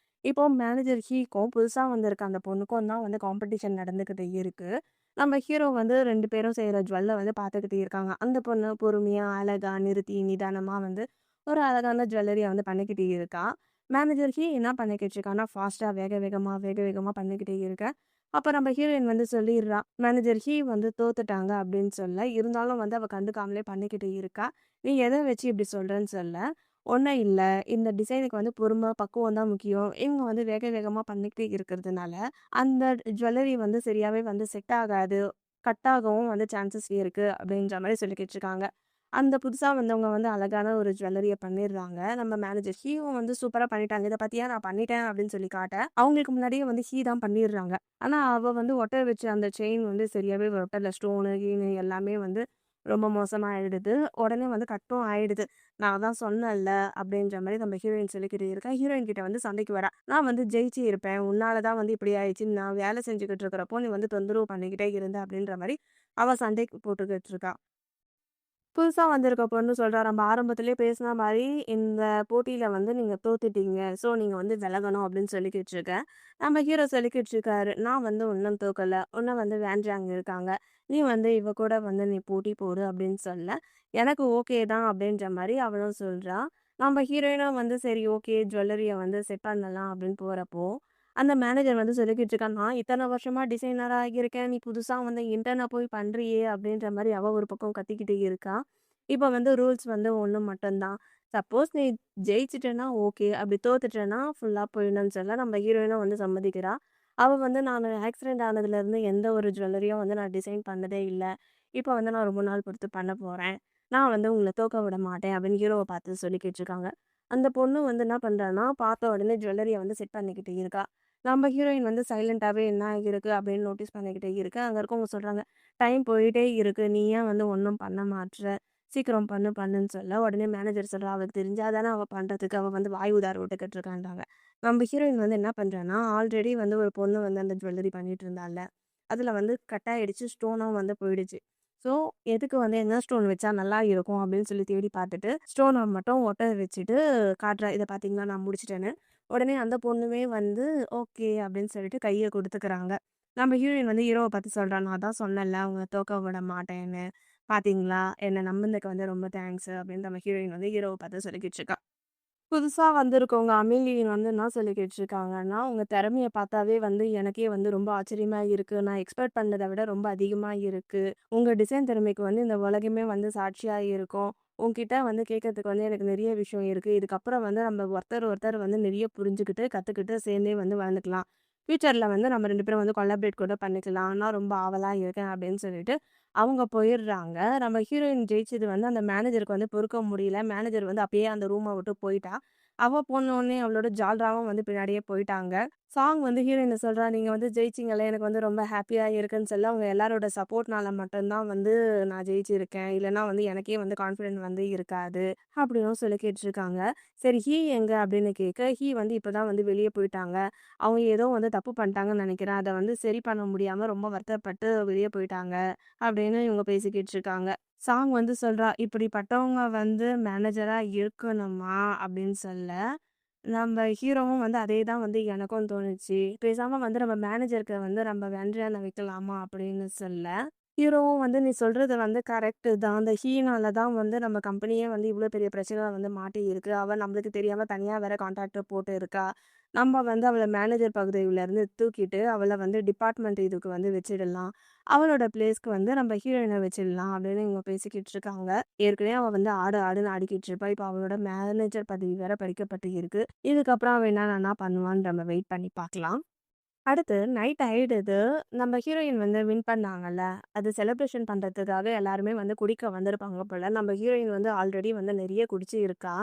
இப்போ மேனேஜர் ஹீக்கும், புதுசா வந்திருக்க அந்த பொண்ணுக்கும் தான் வந்து காம்படிஷன் நடந்துகிட்டு இருக்கு. நம்ம ஹீரோ வந்து 2 பேரும் செய்ற ஜுவல்ல வந்து பார்த்துக்கிட்டு இருக்காங்க. அந்த பொண்ணு பொறுமையா, அழகா, நிறுத்தி, நிதானமா வந்து ஒரு அழகான ஜுவல்லரிய வந்து பண்ணிக்கிட்டு இருக்கா. மேனேஜர் ஹீ என்ன பண்ணிக்கிட்டு இருக்கான்னா, ஃபாஸ்ட்டா வேக வேகமா பண்ணிக்கிட்டே இருக்க. அப்ப நம்ம ஹீரோயின் வந்து சொல்லிர்றா. மேனேஜர் ஹீ வந்து தோத்துட்டாங்க அப்படின்னு சொல்ல. இருந்தாலும் வந்து அவ கண்டுக்காமலே பண்ணிக்கிட்டு இருக்கா. "நீ எத வச்சு இப்படி சொல்றன்னு" சொல்ல. "ஒண்ணும் இல்ல. இந்த டிசைனுக்கு வந்து பொறுமை, பக்குவம் தான் முக்கியம். இவங்க வந்து வேக வேகமா பண்ணிக்கிட்டே இருக்கிறதுனால, அந்த ஜுவல்லரி வந்து சரியாவே வந்து செட் ஆகாது. கட் ஆகவும் வந்து சான்சஸ் இருக்கு." அப்படின்ற மாரி சொல்லிக்கிட்டு இருக்காங்க. அந்த புதுசா வந்தவங்க வந்து அழகான ஒரு ஜுவல்லரிய பண்ணிடுறாங்க. நம்ம மேனேஜர் ஹீவும் வந்து சூப்பரா பண்ணிட்டாங்க. "இத பாத்தியா நான் பண்ணிட்டேன்" அப்படின்னு சொல்லி காட்ட, அவங்களுக்கு முன்னாடியே வந்து ஹீ தான் பண்ணிடுறாங்க. ஆனா, அவ வந்து ஒட்ட வச்ச அந்த செயின் வந்து சரியாவே ஒட்டல. ஸ்டோனு, கீனு எல்லாமே வந்து ரொம்ப மோசமா ஆயிடுது. உடனே வந்து கட்டும் ஆயிடுது. "நான் தான் சொன்னேன்ல" அப்படின்ற மாரி நம்ம ஹீரோயின் சொல்லிக்கிட்டு இருக்கா. ஹீரோயின் கிட்ட வந்து சண்டைக்கு வரா. "நான் வந்து ஜெயிச்சு இருப்பேன். உன்னால தான் வந்து இப்படி ஆயிடுச்சு. நான் வேலை செஞ்சுகிட்டு இருக்கிறப்போ, நீ வந்து தொந்தரவு பண்ணிக்கிட்டே இருந்த" அப்படின்ற மாரி அவ சண்டைக்கு போட்டுக்கிட்டு இருக்கா. புதுசா வந்திருக்க பொண்ணு சொல்றா, "நம்ம ஆரம்பத்திலேயே பேசின மாரி, இந்த போட்டியில வந்து நீங்க தோத்துட்டீங்க. ஸோ நீங்க வந்து விலகணும்." அப்படின்னு சொல்லிக்கிட்டு இருக்க. நம்ம ஹீரோ சொல்லிக்கிட்டு இருக்காரு, "நான் வந்து இன்னும் தோக்கல. இன்னும் வந்து வேண்ட்ராங் இருக்காங்க. நீ வந்து இவ கூட வந்து நீ போட்டி போடு." அப்படின்னு சொல்ல, "எனக்கு ஓகே தான்." அப்படின்ற மாரி அவளும் சொல்றா. நம்ம ஹீரோயினும் வந்து சரி ஓகே ஜுவல்லரிய வந்து செட் பண்ணலாம் அப்படின்னு போறப்போ, அந்த மேனேஜர் வந்து சொல்லிக்கிட்டு இருக்கா, "நான் இத்தன வருஷமா டிசைனரா இருக்கேன். நீ புதுசா வந்து இன்டர்னா போய் பண்றியே." அப்படின்ற மாரி அவ ஒரு பக்கம் கத்திக்கிட்டு இருக்கா. இப்ப வந்து ரூல்ஸ் வந்து 1 மட்டும் தான். சப்போஸ் நீ ஜெயிச்சுட்டேன்னா ஓகே. அப்படி தோத்துட்டேன்னா ஃபுல்லா போயிடணும்னு சொல்ல நம்ம ஹீரோயினும் வந்து சம்மதிக்கிறா. அவ வந்து "நானு ஆக்சிடென்ட் ஆனதுலேருந்து எந்த ஒரு ஜுவல்லரியும் வந்து நான் டிசைன் பண்ணதே இல்ல. இப்ப வந்து நான் ரொம்ப நாள் பொறுத்து பண்ண போறேன். நான் வந்து உங்கள தோக்க விட மாட்டேன்." அப்படின்னு ஹீரோவ பார்த்து சொல்லிக்கிட்டு இருக்காங்க. அந்த பொண்ணு வந்து என்ன பண்றான்னா, பார்த்த உடனே ஜுவல்லரிய வந்து செட் பண்ணிக்கிட்டு இருக்கா. நம்ம ஹீரோயின் வந்து சைலண்டாவே என்ன இருக்கு அப்படின்னு நோட்டீஸ் பண்ணிக்கிட்டே இருக்கு. அங்க இருக்கவங்க சொல்றாங்க, "டைம் போயிட்டே இருக்கு. நீ ஏன் வந்து ஒண்ணும் பண்ண மாட்ற? சீக்கிரம் பண்ணுன்னு சொல்ல, உடனே மேனேஜர் சொல்றா, "அவளுக்கு தெரிஞ்சா தானே அவ பண்றதுக்கு அவ வந்து வாய் உதார விட்டுக்கிட்டு இருக்கான்றாங்க." நம்ம ஹீரோயின் வந்து என்ன பண்றான்னா, ஆல்ரெடி வந்து ஒரு பொண்ணு வந்து அந்த ஜுவல்லரி பண்ணிட்டு இருந்தால்ல, அதுல வந்து கட் ஆயிடுச்சு. ஸ்டோனும் வந்து போயிடுச்சு. ஸோ, எதுக்கு வந்து என்ன ஸ்டோன் வச்சா நல்லா இருக்கும் அப்படின்னு சொல்லி தேடி பார்த்துட்டு, ஸ்டோன மட்டும் ஒட்ட வச்சுட்டு காட்டுறா. "இத பார்த்தீங்களா நான் முடிச்சுட்டேன்னு." உடனே அந்த பொண்ணுமே வந்து ஓகே அப்படின்னு சொல்லிட்டு கைய குடுத்துக்கிறாங்க. நம்ம ஹீரோயின் வந்து ஹீரோவ பார்த்து சொல்றா, "நான் தான் சொன்னேன்ல, உங்கள தோக்க விட மாட்டேன்னு." "பாத்தீங்களா, என்ன நம்புனதுக்கு வந்து ரொம்ப தேங்க்ஸ்." அப்படின்னு நம்ம ஹீரோயின் வந்து ஹீரோவ பார்த்து சொல்லிக்கிட்டு இருக்கா. புதுசா வந்திருக்கவங்க அமேலியன் வந்து என்ன சொல்லிக்கிட்டு இருக்காங்கன்னா, "உங்க திறமைய பார்த்தாவே வந்து எனக்கே வந்து ரொம்ப ஆச்சரியமா இருக்கு. நான் எக்ஸ்பெக்ட் பண்ணத விட ரொம்ப அதிகமா இருக்கு. உங்க டிசைன் திறமைக்கு வந்து இந்த உலகமே வந்து சாட்சியா இருக்கும். உன்கிட்ட வந்து கேட்கறதுக்கு வந்து எனக்கு நெறைய விஷயம் இருக்கு. இதுக்கப்புறம் வந்து நம்ம ஒருத்தர் வந்து நெறைய புரிஞ்சுக்கிட்டு, கத்துக்கிட்டு சேர்ந்தே வந்து வாழ்ந்துக்கலாம். ஃபியூச்சர்ல வந்து நம்ம 2 பேரும் வந்து கொலாபரேட் கூட பண்ணிக்கலாம். நான் ரொம்ப ஆவலா இருக்கேன்." அப்படின்னு சொல்லிட்டு அவங்க போயிடுறாங்க. நம்ம ஹீரோயின் ஜெயிச்சது வந்து அந்த மேனேஜருக்கு வந்து பொறுக்க முடியல. மேனேஜர் வந்து அப்பயே அந்த ரூம விட்டு போயிட்டா. அவ போனோனே அவளோட ஜால்ராவும் வந்து பின்னாடியே போயிட்டாங்க. சாங் வந்து ஹீரோயின்ட்ட சொல்றா, "நீங்க வந்து ஜெயிச்சீங்கல்ல, எனக்கு வந்து ரொம்ப ஹேப்பியா இருக்குன்னு" சொல்ல, அவங்க எல்லாரோட சப்போர்ட்னால மட்டும் தான் வந்து நான் ஜெயிச்சிருக்கேன். இல்லன்னா வந்து எனக்கே வந்து கான்ஃபிடென்ட் வந்து இருக்காது. அப்படின்னும் சொல்லி கேட்டுருக்காங்க. சரி ஹீ எங்க அப்படின்னு கேட்க, ஹீ வந்து இப்பதான் வந்து வெளிய போயிட்டாங்க. அவங்க ஏதோ வந்து தப்பு பண்ணிட்டாங்கன்னு நெனைக்கிறேன். அத வந்து சரி பண்ண முடியாம ரொம்ப வருத்தப்பட்டு வெளிய போயிட்டாங்க. அப்படின்னு இவங்க பேசிக்கிட்டு இருக்காங்க. சாங் வந்து சொல்றா, "இப்படிப்பட்டவங்க வந்து மேனேஜரா இருக்கணுமா?" அப்படின்னு சொல்ல, நம்ம ஹீரோவும் வந்து அதே தான் வந்து எனக்கும் தோணுச்சு. பேசாம வந்து நம்ம மேனேஜருக்கு வந்து நம்ம வென்ட்ரியால வைக்கலாமா அப்படின்னு சொல்ல, ஹீரோவும் வந்து "நீ சொல்றது வந்து கரெக்ட்டு தான். அந்த ஹீனால தான் வந்து நம்ம கம்பெனியே வந்து இவ்ளோ பெரிய பிரச்சனையில வந்து மாட்டியிருக்கு. அவ நம்மளுக்கு தெரியாம தனியா வேற கான்ட்ராக்ட்ட போட்டு இருக்கா. நம்ம வந்து அவள மேனேஜர் பதவியிலருந்து தூக்கிட்டு, அவள வந்து டிபார்ட்மெண்ட் இதுக்கு வந்து வச்சிடலாம். அவளோட பிளேஸ்க்கு வந்து நம்ம ஹீரோயின வச்சிடலாம்." அப்படின்னு இவங்க பேசிக்கிட்டு இருக்காங்க. ஏற்கனவே அவ வந்து ஆடு ஆடுன்னு ஆடிக்கிட்டு இருப்பா. இப்ப அவளோட மேனேஜர் பதவி வேற பறிக்கப்பட்டு இருக்கு. இதுக்கப்புறம் அவ என்னென்னலாம் பண்ணுவான்னு நம்ம வெயிட் பண்ணி பார்க்கலாம். அடுத்து நைட் ஆயிடுது. நம்ம ஹீரோயின் வந்து வின் பண்ணாங்கல்ல. அது செலிப்ரேஷன் பண்றதுக்காக எல்லாருமே வந்து குடிக்க வந்திருப்பாங்க போல. நம்ம ஹீரோயின் வந்து ஆல்ரெடி வந்து நெறைய குடிச்சு இருக்கா.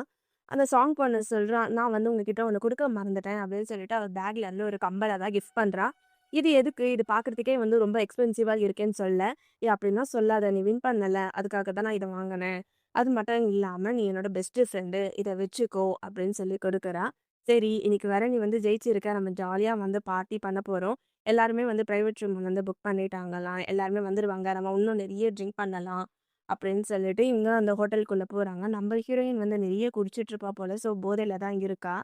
அந்த சாங் பொண்ணு சொல்றா, "நான் வந்து உங்ககிட்ட ஒண்ணு குடுக்க மறந்துட்டேன்" அப்படின்னு சொல்லிட்டு அவ பேக்ல இருந்து ஒரு கம்பல் அதான் கிஃப்ட் பண்றா. "இது எதுக்கு? இது பார்க்கறதுக்கே வந்து ரொம்ப எக்ஸ்பென்சிவா இருக்கேன்னு" சொல்ல, "ஏய் அப்படிலாம் சொல்லாத. நீ வின் பண்ணல. அதுக்காக தான் நான் இத வாங்குனேன். அது மட்டும் இல்லாம நீ என்னோட பெஸ்ட் ஃப்ரெண்டு. இத வச்சுக்கோ" அப்படின்னு சொல்லி குடுக்குறா. சரி, இன்னைக்கு வேற நீ வந்து ஜெயிச்சிருக்க. நம்ம ஜாலியா வந்து பார்ட்டி பண்ண போறோம். எல்லாருமே வந்து பிரைவேட் ரூம் வந்து புக் பண்ணிட்டாங்களாம். எல்லாருமே வந்துருவாங்க. நம்ம இன்னும் நெறைய ட்ரிங்க் பண்ணலாம். அப்படின்னு சொல்லிட்டு இவங்க அந்த ஹோட்டலுக்குள்ள போறாங்க. நம்ம ஹீரோயின் வந்து நெறைய குடிச்சிட்டு இருப்பா போல. ஸோ போதையில தான் இருக்கா.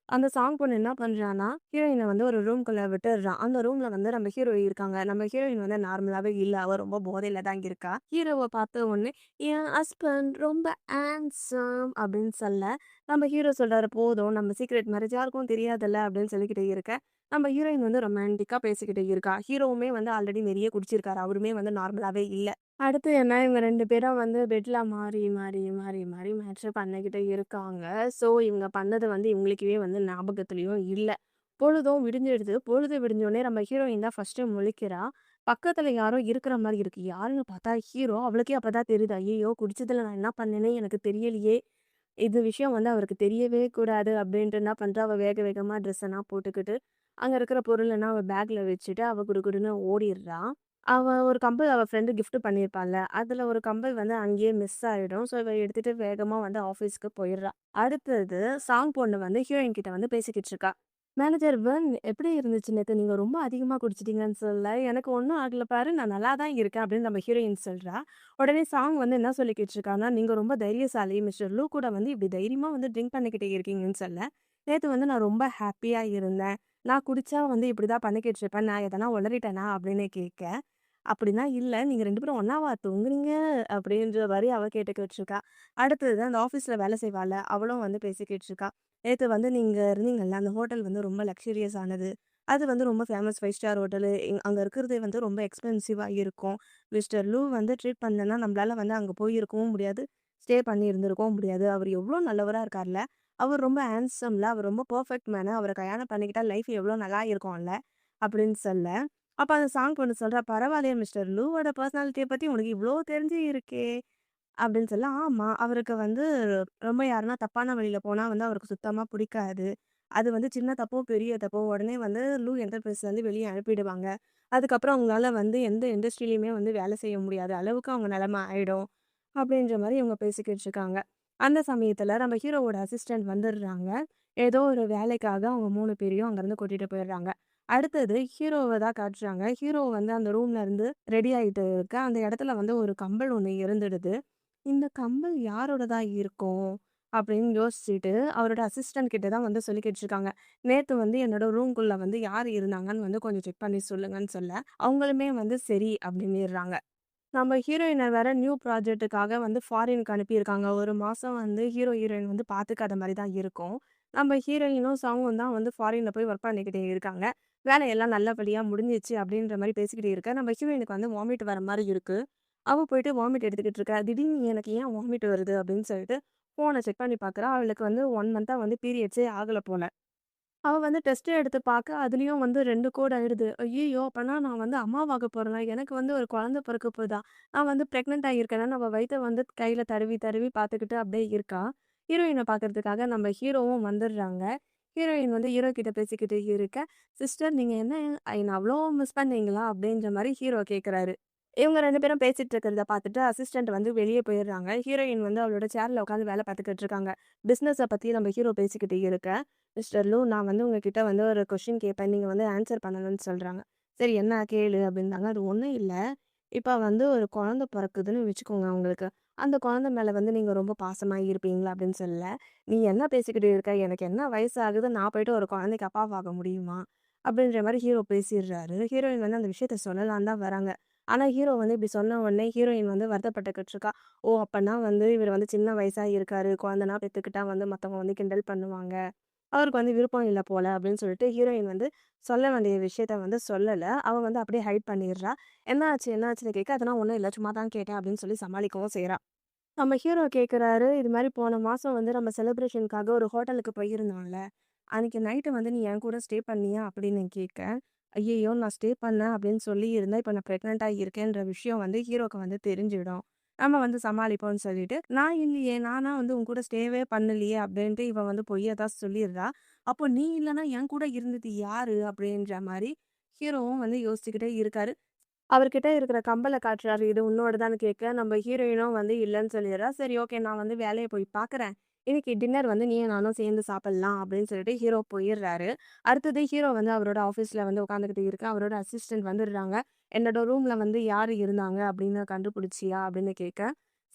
அந்த சாங் பொண்ணு என்ன பண்றான்னா, ஹீரோயின வந்து ஒரு ரூம்குள்ள விட்டுர்றா. அந்த ரூம்ல வந்து நம்ம ஹீரோ இருக்காங்க. நம்ம ஹீரோயின் வந்து நார்மலாவே இல்ல. அவ ரொம்ப போதையில தான் இருக்கா. ஹீரோவ பார்த்த உடனே, "என் ஹஸ்பண்ட் ரொம்ப ஹேண்ட்ஸம்" அப்படின்னு சொல்ல, நம்ம ஹீரோ சொல்றாரு, "போதும் நம்ம சீக்ரெட் மேரேஜ் யாருக்கும் தெரியாதுல்ல" அப்படின்னு சொல்லிக்கிட்டு இருக்க, நம்ம ஹீரோயின் வந்து ரொமான்டிக்கா பேசிக்கிட்டு இருக்கா. ஹீரோவுமே வந்து ஆல்ரெடி நெறைய குடிச்சிருக்காரு. அவருமே வந்து நார்மலாவே இல்ல. அடுத்து என்ன இவங்க 2 பேரும் வந்து பெட்ல மாறி மேட்ச் பண்ணிக்கிட்டு இருக்காங்க. ஸோ இவங்க பண்ணது வந்து இவங்களுக்கே வந்து ஞாபகத்திலயும் இல்ல. பொழுதும் விடிஞ்சிடுது. பொழுது விடிஞ்சோனே நம்ம ஹீரோயின் தான் ஃபர்ஸ்ட்டு முழிக்கிறா. பக்கத்துல யாரோ இருக்கிற மாரி இருக்கு. யாருன்னு பார்த்தா ஹீரோ. அவளுக்கே அப்பதான் தெரியுது. ஐய்யய்யோ! குடிச்சதுல நான் என்ன பண்ணேன்னே எனக்கு தெரியலையே! இது விஷயம் வந்து அவருக்கு தெரியவே கூடாது அப்டின்ட்டு என்ன பண்றா, அவ வேக வேகமா ட்ரெஸ் எல்லாம் போட்டுக்கிட்டு, அங்க இருக்கிற பொருளெல்லாம் அவ பேக்ல வச்சுட்டு, அவ குடுகுடுன்னு ஓடிர்றா. அவ ஒரு கம்பல் அவ ஃப்ரெண்ட் கிஃப்ட் பண்ணியிருப்பாள்ல. அதுல ஒரு கம்பல் வந்து அங்கேயே மிஸ் ஆயிடும். ஸோ, இவ எடுத்துட்டு வேகமா வந்து ஆஃபீஸ்க்கு போயிர்றா. அடுத்தது சாங் பொண்ணு வந்து ஹீரோயின் கிட்ட வந்து பேசிக்கிட்டு இருக்கா. மேனேஜர் வென் எப்படி இருந்துச்சு நேத்து? நீங்க ரொம்ப அதிகமா குடிச்சிட்டீங்கன்னு சொல்ல. எனக்கு ஒண்ணும் ஆகல பாரு. நான் நல்லா தான் இருக்கேன் அப்படின்னு நம்ம ஹீரோயின் சொல்றா. உடனே சாங் வந்து என்ன சொல்லிக்கிட்டு இருக்கான்னா, நீங்க ரொம்ப தைரியசாலி. மிஸ்டர் லூ கூட வந்து இப்படி தைரியமா வந்து ட்ரிங்க் பண்ணிக்கிட்டு இருக்கீங்கன்னு சொல்ல. நேத்து வந்து நான் ரொம்ப ஹேப்பியா இருந்தேன். நான் குடிச்சா வந்து இப்படிதான் பண்ணிக்கிட்டு இருப்பேன். நான் எதனா உளறிட்டேனா? அப்படின்னு கேட்க. அப்படிலாம் இல்ல. நீங்க 2 பேரும் ஒண்ணாவா தூங்குனீங்க? அப்படின்ற மாரி அவ கேட்டுக்கிட்டு இருக்கா. அடுத்தது அந்த ஆஃபீஸ்ல வேலை செய்வாள்ல, அவளும் வந்து பேசிக்கிட்டு இருக்கா. நேத்து வந்து நீங்க இருந்தீங்கல்ல, அந்த ஹோட்டல் வந்து ரொம்ப லக்ஸூரியஸ் ஆனது. அது வந்து ரொம்ப ஃபேமஸ் 5 ஸ்டார் ஹோட்டலு. அங்க இருக்கிறதே வந்து ரொம்ப எக்ஸ்பென்சிவா இருக்கும். மிஸ்டர் லூ வந்து ட்ரீட் பண்ணலன்னா, நம்மளால வந்து அங்க போய் இருக்கவும் முடியாது. ஸ்டே பண்ணி இருந்திருக்கவும் முடியாது. அவர் எவ்ளோ நல்லவரா இருக்கார்ல. அவர் ரொம்ப ஹேண்ட்ஸம்ல. அவர் ரொம்ப பெர்ஃபெக்ட் மேனு. அவர கல்யாணம் பண்ணிக்கிட்டா லைஃப் எவ்ளோ நல்லா இருக்கும்ல. அப்படின்னு சொல்ல. அப்ப அந்த சாங் பொண்ணு சொல்றா, "பரவாயில்லையே மிஸ்டர் லூவோட பெர்சனாலிட்டிய பத்தி உனக்கு இவ்ளோ தெரிஞ்சு இருக்கே!" அப்படின்னு சொல்ல, "ஆமா. அவருக்கு வந்து ரொம்ப யாருன்னா தப்பான வழியில போனா வந்து அவருக்கு சுத்தமா புடிக்காது. அது வந்து சின்ன தப்போ, பெரிய தப்போ உடனே வந்து லூ என்டர்பிரைஸ்லேருந்து வெளிய அனுப்பிடுவாங்க. அதுக்கப்புறம் அவங்களால வந்து எந்த இண்டஸ்ட்ரியிலயுமே வந்து வேலை செய்ய முடியாத அளவுக்கு அவங்க நிலைமை ஆயிடும்." அப்படின்ற மாரி இவங்க பேசிக்கிட்டு இருக்காங்க. அந்த சமயத்துல நம்ம ஹீரோவோட அசிஸ்டன்ட் வந்துடுறாங்க. ஏதோ ஒரு வேலைக்காக அவங்க 3 பேரையும் அங்கருந்து கூட்டிட்டு போயிடுறாங்க. அடுத்தது ஹீரோவ தான் காட்டுறாங்க. ஹீரோ வந்து அந்த ரூம்ல இருந்து ரெடி ஆயிட்டு இருக்க. அந்த இடத்துல வந்து ஒரு கம்பல் ஒண்ணு இருந்துடுது. இந்த கம்பல் யாரோடதா இருக்கும்? அப்படின்னு யோசிச்சுட்டு, அவரோட அசிஸ்டன்ட் கிட்ட தான் வந்து சொல்லிக்கிட்டு இருக்காங்க. நேத்து வந்து என்னோட ரூம்குள்ள வந்து யார் இருந்தாங்கன்னு வந்து கொஞ்சம் செக் பண்ணி சொல்லுங்கன்னு சொல்ல, அவங்களுமே வந்து சரி அப்படின்னிடுறாங்க. நம்ம ஹீரோயின வேற நியூ ப்ராஜெக்ட்டுக்காக வந்து ஃபாரினுக்கு அனுப்பியிருக்காங்க. 1 மாசம் வந்து ஹீரோ, ஹீரோயின் வந்து பாத்துக்காத மாரி தான் இருக்கும். நம்ம ஹீரோயினும், சாங்கும் தான் வந்து ஃபாரின்ல போய் ஒர்க் பண்ணிக்கிட்டே இருக்காங்க. வேலையெல்லாம் நல்லபடியா முடிஞ்சிருச்சு அப்படின்ற மாரி பேசிக்கிட்டு இருக்க, நம்ம ஹீரோயினுக்கு வந்து வாமிட் வர மாரி இருக்கு. அவ போயிட்டு வாமிட் எடுத்துக்கிட்டு இருக்கா. திடீர்னு எனக்கு ஏன் வாமிட் வருது அப்படின்னு சொல்லிட்டு ஃபோன செக் பண்ணி பாக்குறா. அவளுக்கு வந்து 1 மந்த்தா வந்து பீரியட்ஸே ஆகல போல. அவ வந்து டெஸ்ட் எடுத்து பாக்க, அதுலயும் வந்து 2 கோடு ஆயிடுது. ஐய்யயோ! அப்பன்னா நான் வந்து அம்மாவாக போறேனா? எனக்கு வந்து ஒரு குழந்தை பொறக்க போதா? நான் வந்து பிரெக்னன்ட் ஆகியிருக்கேனா? அவ வயித்த வந்து கையில தடவி, தடவி பாத்துக்கிட்டு அப்படியே இருக்கா. ஹீரோயின பாக்குறதுக்காக நம்ம ஹீரோவும் வந்துடுறாங்க. ஹீரோயின் வந்து ஹீரோ கிட்ட பேசிக்கிட்டு இருக்க, "சிஸ்டர் நீங்க என்ன என்ன அவ்ளோ மிஸ் பண்ணீங்களா?" அப்படின்ற மாரி ஹீரோ கேட்குறாரு. இவங்க 2 பேரும் பேசிட்டு இருக்கிறத பார்த்துட்டு அசிஸ்டன்ட் வந்து வெளிய போயிடுறாங்க. ஹீரோயின் வந்து அவளோட சேர்ல உட்காந்து வேலை பார்த்துக்கிட்டு இருக்காங்க. பிசினஸ பத்தி நம்ம ஹீரோ பேசிக்கிட்டு இருக்க, "மிஸ்டர் லூ நான் வந்து உங்ககிட்ட வந்து ஒரு கொஸ்டின் கேட்பேன். நீங்க வந்து ஆன்சர் பண்ணணும்னு" சொல்றாங்க. "சரி என்ன கேளு" அப்படின்னாங்க. "அது ஒண்ணும் இல்ல. இப்ப வந்து ஒரு குழந்தை பொறக்குதுன்னு வச்சுக்கோங்க உங்களுக்கு. அந்த குழந்தை மேல வந்து நீங்க ரொம்ப பாசமா இருப்பீங்களா?" அப்படின்னு சொல்ல, "நீ என்ன பேசிக்கிட்டு இருக்க? எனக்கு என்ன வயசு ஆகுது? நான் போயிட்டு ஒரு குழந்தைக்கு அப்பாவாக முடியுமா?" அப்படின்ற மாரி ஹீரோ பேசிடுறாரு. ஹீரோயின் வந்து அந்த விஷயத்த சொல்லலான்னு தான் வராங்க. ஆனா, ஹீரோ வந்து இப்படி சொன்ன உடனே ஹீரோயின் வந்து வருத்தப்பட்டுக்கிட்டு இருக்கா. ஓ! அப்பன்னா வந்து இவரு வந்து சின்ன வயசா இருக்காரு. குழந்தனா பெத்துக்கிட்டா வந்து மத்தவங்க வந்து கிண்டல் பண்ணுவாங்க. அவருக்கு வந்து விருப்பம் இல்ல போல அப்படின்னு சொல்லிட்டு ஹீரோயின் வந்து சொல்ல வேண்டிய விஷயத்த வந்து சொல்லல. அவ வந்து அப்படியே ஹைட் பண்ணிடுறா. "என்ன ஆச்சு? என்ன ஆச்சுன்னு?" கேட்க, "அதெல்லாம் ஒண்ணும் இல்ல. சும்மா தான் கேட்டேன்" அப்படின்னு சொல்லி சமாளிக்கவும் செய்றா. நம்ம ஹீரோ கேட்குறாரு, "இது மாரி போன மாசம் வந்து நம்ம செலிப்ரேஷனுக்காக ஒரு ஹோட்டலுக்கு போயிருந்தோம்ல. அன்னைக்கு நைட்டு வந்து நீ என் கூட ஸ்டே பண்ணியா?" அப்படின்னு கேட்க, ஐயய்யோ! நான் ஸ்டே பண்ணேன் அப்படின்னு சொல்லியிருந்தேன். இப்ப நான் பிரெக்னன்ட்டா இருக்கேன்ற விஷயம் வந்து ஹீரோக்கு வந்து தெரிஞ்சிடும். நம்ம வந்து சமாளிப்போம்ன்னு சொல்லிட்டு, "நான் இல்லையே! நானா வந்து உன் கூட ஸ்டேவே பண்ணலையே!" அப்படின்ட்டு இவ வந்து பொய்ய தான் சொல்லிர்றா. அப்போ "நீ இல்லன்னா என் கூட இருந்தது யாரு?" அப்படின்ற மாரி ஹீரோவும் வந்து யோசிச்சுக்கிட்டே இருக்காரு. அவர்கிட்ட இருக்கிற கம்பல காட்டுறாரு. "இது உன்னோடதான்னு" கேட்க, நம்ம ஹீரோயினும் வந்து இல்லன்னு சொல்லிர்றா. "சரி ஓகே நான் வந்து வேலைய போய் பார்க்குறேன். இன்னைக்கு டின்னர் வந்து நீயும் நானும் சேர்ந்து சாப்பிடலாம்" அப்படின்னு சொல்லிட்டு ஹீரோ போயிர்றாரு. அடுத்தது ஹீரோ வந்து அவரோட ஆஃபீஸ்ல வந்து உட்காந்துக்கிட்டு இருக்க. அவரோட அசிஸ்டன்ட் வந்துடுறாங்க. "என்னோட ரூம்ல வந்து யாரு இருந்தாங்க அப்படின்னு கண்டுபிடிச்சியா?" அப்படின்னு கேட்க,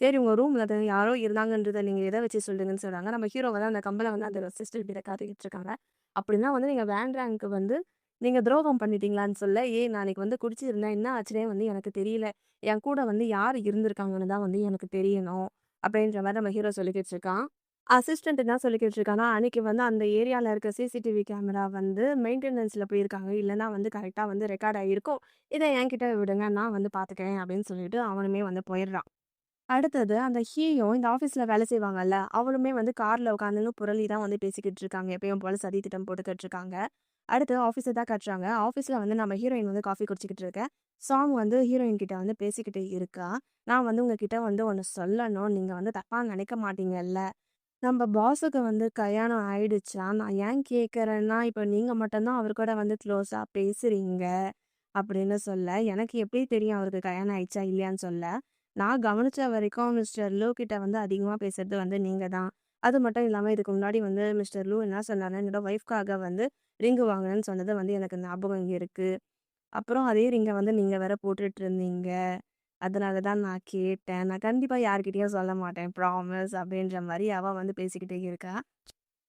"சரி உங்க ரூம்ல யாரோ இருந்தாங்கன்றத நீங்க எத வச்சு சொல்றீங்கன்னு" சொல்றாங்க. நம்ம ஹீரோ வந்து அந்த கம்பல வந்து அந்த அசிஸ்டன்ட் கிட்ட காட்டிக்கிட்டு இருக்காங்க. "அப்படின்னா வந்து நீங்க வேண்ட்ராங்க்கு வந்து நீங்க துரோகம் பண்ணிட்டீங்களான்னு சொல்ல, "ஏய் நான் அன்னைக்கு வந்து குடிச்சிருந்தேன். என்ன ஆச்சுன்னே வந்து எனக்கு தெரியல. என் கூட வந்து யார் இருந்திருக்காங்கன்னு தான் வந்து எனக்கு தெரியணும்." அப்படின்ற மாரி நம்ம ஹீரோ சொல்லிக்கிட்டு இருக்கான். அசிஸ்டன்ட் என்ன சொல்லிக்கிட்டு இருக்கான்னா, "அன்னைக்கு வந்து அந்த ஏரியால இருக்க சிசிடிவி கேமரா வந்து மெயின்டெனன்ஸ்ல போயிருக்காங்க. இல்லன்னா வந்து கரெக்ட்டா வந்து ரெக்கார்ட் ஆகியிருக்கும். இத என்கிட்ட விடுங்க. நான் வந்து பார்த்துக்கிறேன்." அப்படின்னு சொல்லிட்டு அவனுமே வந்து போயிடுறான். அடுத்தது அந்த ஹீயும் இந்த ஆஃபீஸ்ல வேலை செய்வாங்கல்ல, அவளுமே வந்து கார்ல உட்காந்துன்னு புரளி தான் வந்து பேசிக்கிட்டு இருக்காங்க. எப்பயும் போல சதி திட்டம் போட்டுக்கிட்டு இருக்காங்க. அடுத்து ஆஃபீஸ தான் காட்டுறாங்க. ஆஃபீஸ்ல வந்து நம்ம ஹீரோயின் வந்து காஃபி குடிச்சுக்கிட்டு இருக்க. சாங் வந்து ஹீரோயின் கிட்ட வந்து பேசிக்கிட்டு இருக்கா. "நான் வந்து உங்ககிட்ட வந்து ஒண்ணு சொல்லணும். நீங்க வந்து தப்பா நினைக்க மாட்டீங்கல்ல. நம்ம பாஸுக்கு வந்து கல்யாணம் ஆயிடுச்சா? நான் ஏன் கேட்கிறேன்னா, இப்ப நீங்க மட்டும் தான் அவரு கூட வந்து க்ளோஸா பேசுறீங்க." அப்படின்னு சொல்ல, "எனக்கு எப்படி தெரியும் அவருக்கு கல்யாணம் ஆயிடுச்சா இல்லையான்னு சொல்ல. நான் கவனிச்ச வரைக்கும் மிஸ்டர் லூ கிட்ட வந்து அதிகமா பேசுறது வந்து நீங்க தான். அது மட்டும் இல்லாம இதுக்கு முன்னாடி வந்து மிஸ்டர் லூ என்ன சொன்னாருன்னா, என்னோட ஒய்ஃப்காக வந்து ரிங் வாங்குனேன்னு சொன்னது வந்து எனக்கு ஞாபகம் இருக்கு. அப்புறம் அதே ரிங்க வந்து நீங்க வேற போட்டுட்டு இருந்தீங்க. அதனால தான் நான் கேட்டேன். நான் கண்டிப்பா யார்கிட்டயும் சொல்ல மாட்டேன். ப்ராமிஸ்" அப்படின்ற மாரி அவ வந்து பேசிக்கிட்டே இருக்கா.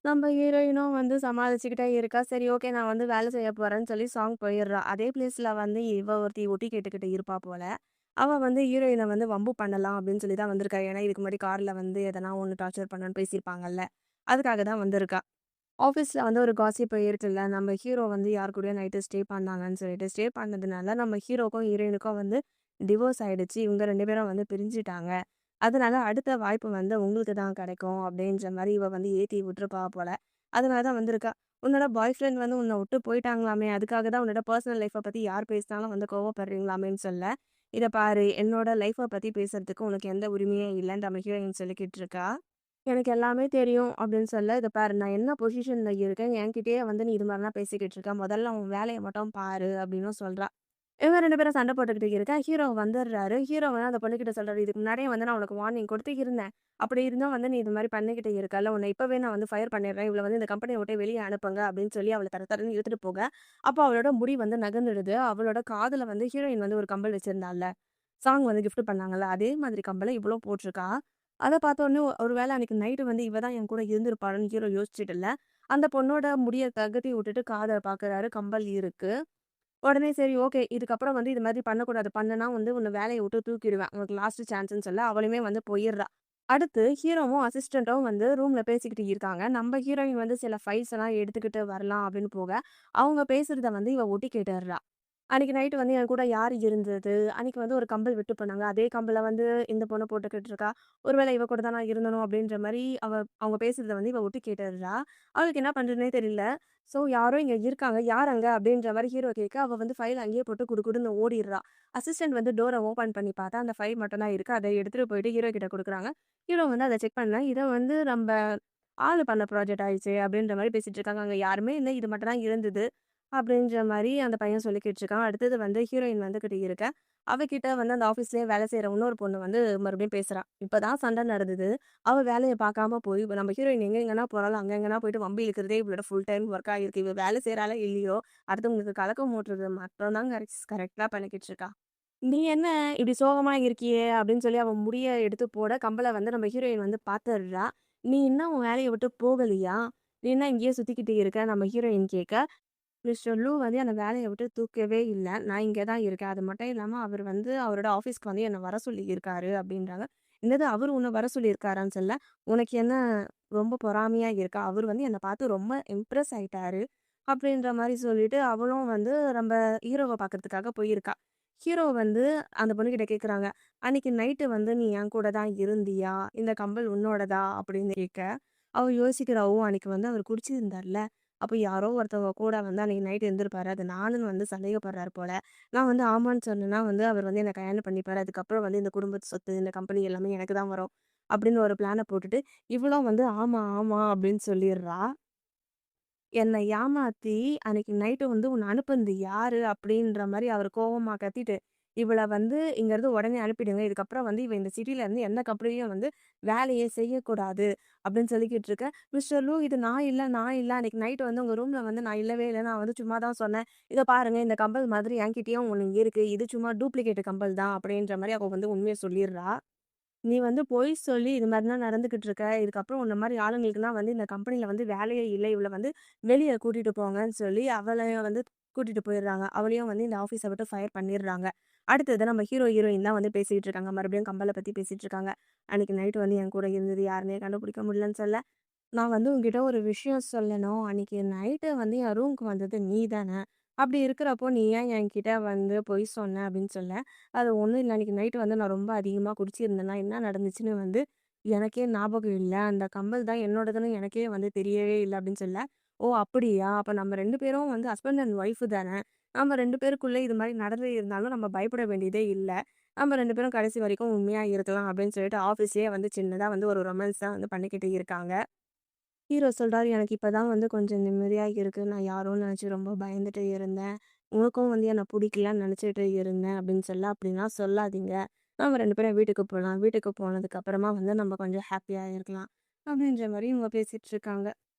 நம்ம ஹீரோயினும் வந்து சமாளிச்சுக்கிட்டே இருக்கா. சரி ஓகே நான் வந்து வேலை செய்ய போறேன்னு சொல்லி சாங் போயிடுறா. அதே பிளேஸ்ல வந்து இவ ஒருத்தி ஒட்டு கேட்டுக்கிட்டு இருப்பா போல. அவ வந்து ஹீரோயின வந்து வம்பு பண்ணலாம் அப்படின்னு சொல்லி தான் வந்திருக்கா. ஏன்னா இதுக்கு முன்னாடி கார்ல வந்து எதனா ஒண்ணு டார்ச்சர் பண்ணணும்னு பேசியிருப்பாங்கல்ல. அதுக்காக தான் வந்திருக்கா. ஆஃபீஸ்ல வந்து ஒரு காசிப் இருக்குல்ல. நம்ம ஹீரோ வந்து யார் கூடயோ நைட்டு ஸ்டே பண்ணாங்கன்னு சொல்லிட்டு, ஸ்டே பண்ணதுனால நம்ம ஹீரோக்கும், ஹீரோயினுக்கும் வந்து டிவோர்ஸ் ஆயிடுச்சு. இவங்க 2 பேரும் வந்து பிரிஞ்சுட்டாங்க. அதனால அடுத்த வாய்ப்பு வந்து உங்களுக்கு தான் கிடைக்கும் அப்படின்ற மாரி இவ வந்து ஏத்தி விட்டுருப்பா போல. அதனால தான் வந்திருக்கா. உன்னோட பாய் ஃப்ரெண்ட் வந்து உன்ன விட்டு போயிட்டாங்களாமே, அதுக்காக தான் உன்னோட பர்சனல் லைஃப்ப பத்தி யார் பேசினாலும் வந்து கோவப்படுறீங்களாமேன்னு சொல்ல, இத பாரு என்னோட லைஃப்ப பத்தி பேசுறதுக்கு உனக்கு எந்த உரிமையும் இல்லன்னு நம்ம ஹீரோயின் சொல்லிக்கிட்டு இருக்கா. எனக்கு எல்லாமே தெரியும் அப்படின்னு சொல்ல, "இத பாரு நான் என்ன பொசிஷன்ல இருக்கேன். என்கிட்டயே வந்து நீ இது மாரிலாம் பேசிக்கிட்டு இருக்க. முதல்ல உன் வேலைய மட்டும் பாரு" அப்படின்னும் சொல்றா. இவங்க 2 பேரும் சண்டை போட்டுக்கிட்டு இருக்க. ஹீரோ வந்துடுறாரு. ஹீரோ வந்து அந்த பொண்ணுகிட்ட சொல்றாரு, "இதுக்கு முன்னாடியே வந்து நான் உனக்கு வார்னிங் குடுத்து இருந்தேன். அப்படி இருந்தும் வந்து நீ இது மாரி பண்ணிக்கிட்டு இருக்கல்ல. உன்ன இப்பவே நான் வந்து ஃபயர் பண்ணிடுறேன். இவள வந்து இந்த கம்பெனிய விட்டு வெளிய அனுப்புங்க" அப்படின்னு சொல்லி அவள தர தரன்னு இழுத்துட்டு போக, அப்போ அவளோட முடி வந்து நகர்ந்துடுது. அவளோட காதுல வந்து ஹீரோயின் வந்து ஒரு கம்பல் வச்சிருந்தால்ல. சாங் வந்து கிஃப்ட் பண்ணாங்கல்ல. அதே மாதிரி கம்பல இவளும் போட்டிருக்கா. அத பார்த்தோனே ஒரு வேள அன்னைக்கு நைட்டு வந்து இவ தான் என் கூட இருந்திருப்பாள்ன்னு ஹீரோ யோசிச்சுட்டுல்ல. அந்த பொண்ணோட முடிய தகட்டி விட்டுட்டு காத பார்க்குறாரு. கம்பல் இருக்கு. உடனே சரி ஓகே. இதுக்கப்புறம் வந்து இது மாதிரி பண்ணக்கூடாது. பண்ணனா வந்து உன்ன வேலைய விட்டு தூக்கிடுவேன். உனக்கு லாஸ்ட் சான்ஸ்ன்னு சொல்ல அவளுமே வந்து போயிர்றா. அடுத்து ஹீரோவும், அசிஸ்டன்ட்டும் வந்து ரூம்ல பேசிக்கிட்டு இருக்காங்க. நம்ம ஹீரோயின் வந்து சில ஃபைல்ஸ் எல்லாம் எடுத்துக்கிட்டு வரலாம் அப்படின்னு போக, அவங்க பேசுறத வந்து இவ ஒட்டு கேட்டுர்றா. அன்னைக்கு நைட்டு வந்து என் கூட யார் இருந்தது? அன்னைக்கு வந்து ஒரு கம்பல் விட்டு போனாங்க. அதே கம்பல வந்து இந்த பொண்ணு போட்டுக்கிட்டு இருக்கா. ஒருவேளை இவ கூட தான் நான் இருந்தனோ அப்படின்ற மாரி அவங்க பேசுறத வந்து இவ ஒட்டு கேட்டுர்றா. அவளுக்கு என்ன பண்றதுன்னே தெரியல. ஸோ யாரோ இங்க இருக்காங்க. யார் அங்க? அப்படின்ற மாரி ஹீரோ கேட்க, அவ வந்து ஃபைல் அங்கேயே போட்டு குடுகுடுன்னு ஓடிர்றா. அசிஸ்டன்ட் வந்து டோர ஓப்பன் பண்ணி பார்த்தா, அந்த ஃபைல் மட்டும் தான் இருக்கு. அத எடுத்துட்டு போயிட்டு ஹீரோ கிட்ட குடுக்குறாங்க. ஹீரோ வந்து அத செக் பண்ணல. இத வந்து நம்ப ஆளு பண்ண ப்ராஜெக்ட் ஆயிடுச்சே அப்படின்ற மாரி பேசிட்டு இருக்காங்க. அங்க யாருமே இல்ல. இது மட்டும் தான் இருந்தது. அப்படின்ற மாரி அந்த பையன் சொல்லிக்கிட்டு இருக்கான். அடுத்தது வந்து ஹீரோயின் வந்துகிட்டு இருக்க. அவகிட்ட வந்து அந்த ஆஃபீஸ்லயே வேலை செய்ற இன்னொரு பொண்ணு வந்து மறுபடியும் பேசுறா. இப்பதான் சண்டை நடந்தது. அவ வேலைய பார்க்காம போய் இப்ப நம்ம ஹீரோயின் எங்கெங்கன்னா போறாளோ, அங்க எங்கனா போயிட்டு வம்பு இழுக்கிறதே இவளோட ஃபுல் டைம் ஒர்க்கா இருக்கு. இவ வேலை செய்றாளோ இல்லையோ, அடுத்தவங்களுக்கு கலக்கம் ஊட்டுறது மட்டும் தான் கரெக்ட்டா பண்ணிக்கிட்டு இருக்கா. "நீ என்ன இப்படி சோகமா இருக்கியே?" அப்படின்னு சொல்லி அவ முடிய எடுத்து போட, கம்பல வந்து நம்ம ஹீரோயின் வந்து பாத்துர்றா. "நீ இன்னும் உன் வேலைய விட்டு போகலையா? நீ என்ன இங்கேயே சுத்திக்கிட்டு இருக்க?" நம்ம ஹீரோயின் கேட்க, மிஸ்டர் லூ வந்து என்ன வேலைய விட்டு தூக்கவே இல்ல. நான் இங்க தான் இருக்கேன். அது மட்டும் இல்லாம அவர் வந்து அவரோட ஆஃபீஸ்க்கு வந்து என்ன வர சொல்லியிருக்காரு அப்டின்றாங்க. என்னது அவரு உன்ன வர சொல்லியிருக்காரான்னு சொல்ல, உனக்கு என்ன ரொம்ப பொறாமையா இருக்கா? அவரு வந்து என்ன பார்த்து ரொம்ப இம்ப்ரெஸ் ஆயிட்டாரு. அப்டின்ற மாரி சொல்லிட்டு அவளும் வந்து நம்ப ஹீரோவ பார்க்கறதுக்காக போயிருக்கா. ஹீரோ வந்து அந்த பொண்ணுகிட்ட கேட்குறாங்க. "அன்னைக்கு நைட்டு வந்து நீ என் கூட தான் இருந்தியா? இந்த கம்பல் உன்னோடதா?" அப்படின்னு கேட்க, அவ யோசிக்கிறா. "ஓ! அன்னைக்கு வந்து அவரு குடிச்சிருந்தார்ல. அப்ப யாரோ ஒருத்தவங்க கூட வந்து அன்னைக்கு நைட் இருந்திருப்பாரு. அது நானுன்னு வந்து சந்தேகப்படுறாரு போல. நான் வந்து ஆமான்னு சொன்னேன்னா வந்து அவர் வந்து என்ன கல்யாணம் பண்ணிப்பாரு. அதுக்கப்புறம் வந்து இந்த குடும்பத்து சொத்து, இந்த கம்பெனி எல்லாமே எனக்கு தான் வரும். அப்படின்னு ஒரு பிளான போட்டுட்டு, இவளும் வந்து ஆமா, ஆமா அப்படின்னு சொல்லிர்றா. என்ன ஏமாத்தி, அன்னைக்கு நைட்டு வந்து உன்ன அனுப்புனது யாரு? அப்படின்ற மாரி அவரு கோவமா கத்திட்டு, இவள வந்து இங்கருந்து உடனே அனுப்பிடுங்க. இதுக்கப்புறம் வந்து இவ இந்த சிட்டில இருந்து எந்த கம்பெனிலயும் வந்து வேலையே செய்யக்கூடாது. அப்படின்னு சொல்லிக்கிட்டு இருக்க. மிஸ்டர் லூ இது நான் இல்ல. அன்னைக்கு நைட் வந்து உங்க ரூம்ல வந்து நான் இல்லவே இல்ல. நான் வந்து சும்மா தான் சொன்னேன். இதோ பாருங்க இந்த கம்பல் மாதிரி என்கிட்டயும் ஒண்ணு இருக்கு. இது சும்மா டூப்ளிகேட் கம்பல் தான். அப்படின்ற மாரி அவ வந்து உண்மைய சொல்லிர்றா. நீ வந்து பொய் சொல்லி இது மாரிலாம் நடந்துகிட்டு இருக்க. இதுக்கப்புறம் உன்ன மாரி ஆளுங்களுக்குலாம் வந்து இந்த கம்பெனில வந்து வேலையே இல்ல. இவள வந்து வெளிய கூட்டிட்டு போங்கன்னு சொல்லி அவளையும் வந்து கூட்டிட்டு போயிடுறாங்க. அவளையும் வந்து இந்த ஆஃபீஸ விட்டு ஃபயர் பண்ணிடுறாங்க. அடுத்தது நம்ம ஹீரோயின் தான் வந்து பேசிட்டு இருக்காங்க. மறுபடியும் கம்பல பத்தி பேசிட்டு இருக்காங்க. அன்னைக்கு நைட் வந்து என் கூட இருந்தது யாருன்னே கண்டுபிடிக்க முடியலன்னு சொல்ல, நான் வந்து உன்கிட்ட ஒரு விஷயம் சொல்லணும். அன்னைக்கு நைட்டு வந்து என் ரூமுக்கு வந்தது நீ தான. அப்படி இருக்கிறப்போ நீ ஏன் என்கிட்ட வந்து பொய் சொன்ன அப்படின்னு சொல்ல, அது ஒண்ணும் இல்ல. அன்னைக்கு நைட்டு வந்து நான் ரொம்ப அதிகமா குடிச்சிருந்தேனா, என்ன நடந்துச்சுன்னு வந்து எனக்கே ஞாபகம் இல்ல. அந்த கம்பல் தான் என்னோடதுன்னு எனக்கே வந்து தெரியவே இல்ல அப்படின்னு சொல்ல, ஓ! அப்படியா? அப்ப நம்ம 2 பேரும் வந்து ஹஸ்பண்ட் அண்ட் ஒய்ஃப் தான. நம்ம 2 பேருக்குள்ள இது மாரி நடந்து இருந்தாலும் நம்ம பயப்பட வேண்டியதே இல்ல. நம்ம 2 பேரும் கடைசி வரைக்கும் உண்மையா இருக்கலாம் அப்படின்னு சொல்லிட்டு ஆஃபீஸ்லயே வந்து சின்னதா வந்து ஒரு ரொமான்ஸ் தான் வந்து பண்ணிக்கிட்டு இருக்காங்க. ஹீரோ சொல்றாரு, "எனக்கு இப்பதான் வந்து கொஞ்சம் நிம்மதியா இருக்கு. நான் யாரோன்னு நெனச்சு ரொம்ப பயந்துட்டு இருந்தேன். உனக்கும் வந்து என்ன புடிக்கலன்னு நெனச்சுட்டு இருந்தேன்." அப்படின்னு சொல்ல, "அப்படிலாம் சொல்லாதீங்க. நம்ம 2 பேரும் வீட்டுக்கு போலாம். வீட்டுக்கு போனதுக்கு அப்புறமா வந்து நம்ம கொஞ்சம் ஹாப்பியா இருக்கலாம்." அப்படின்ற மாரி இவங்க பேசிட்டு இருக்காங்க.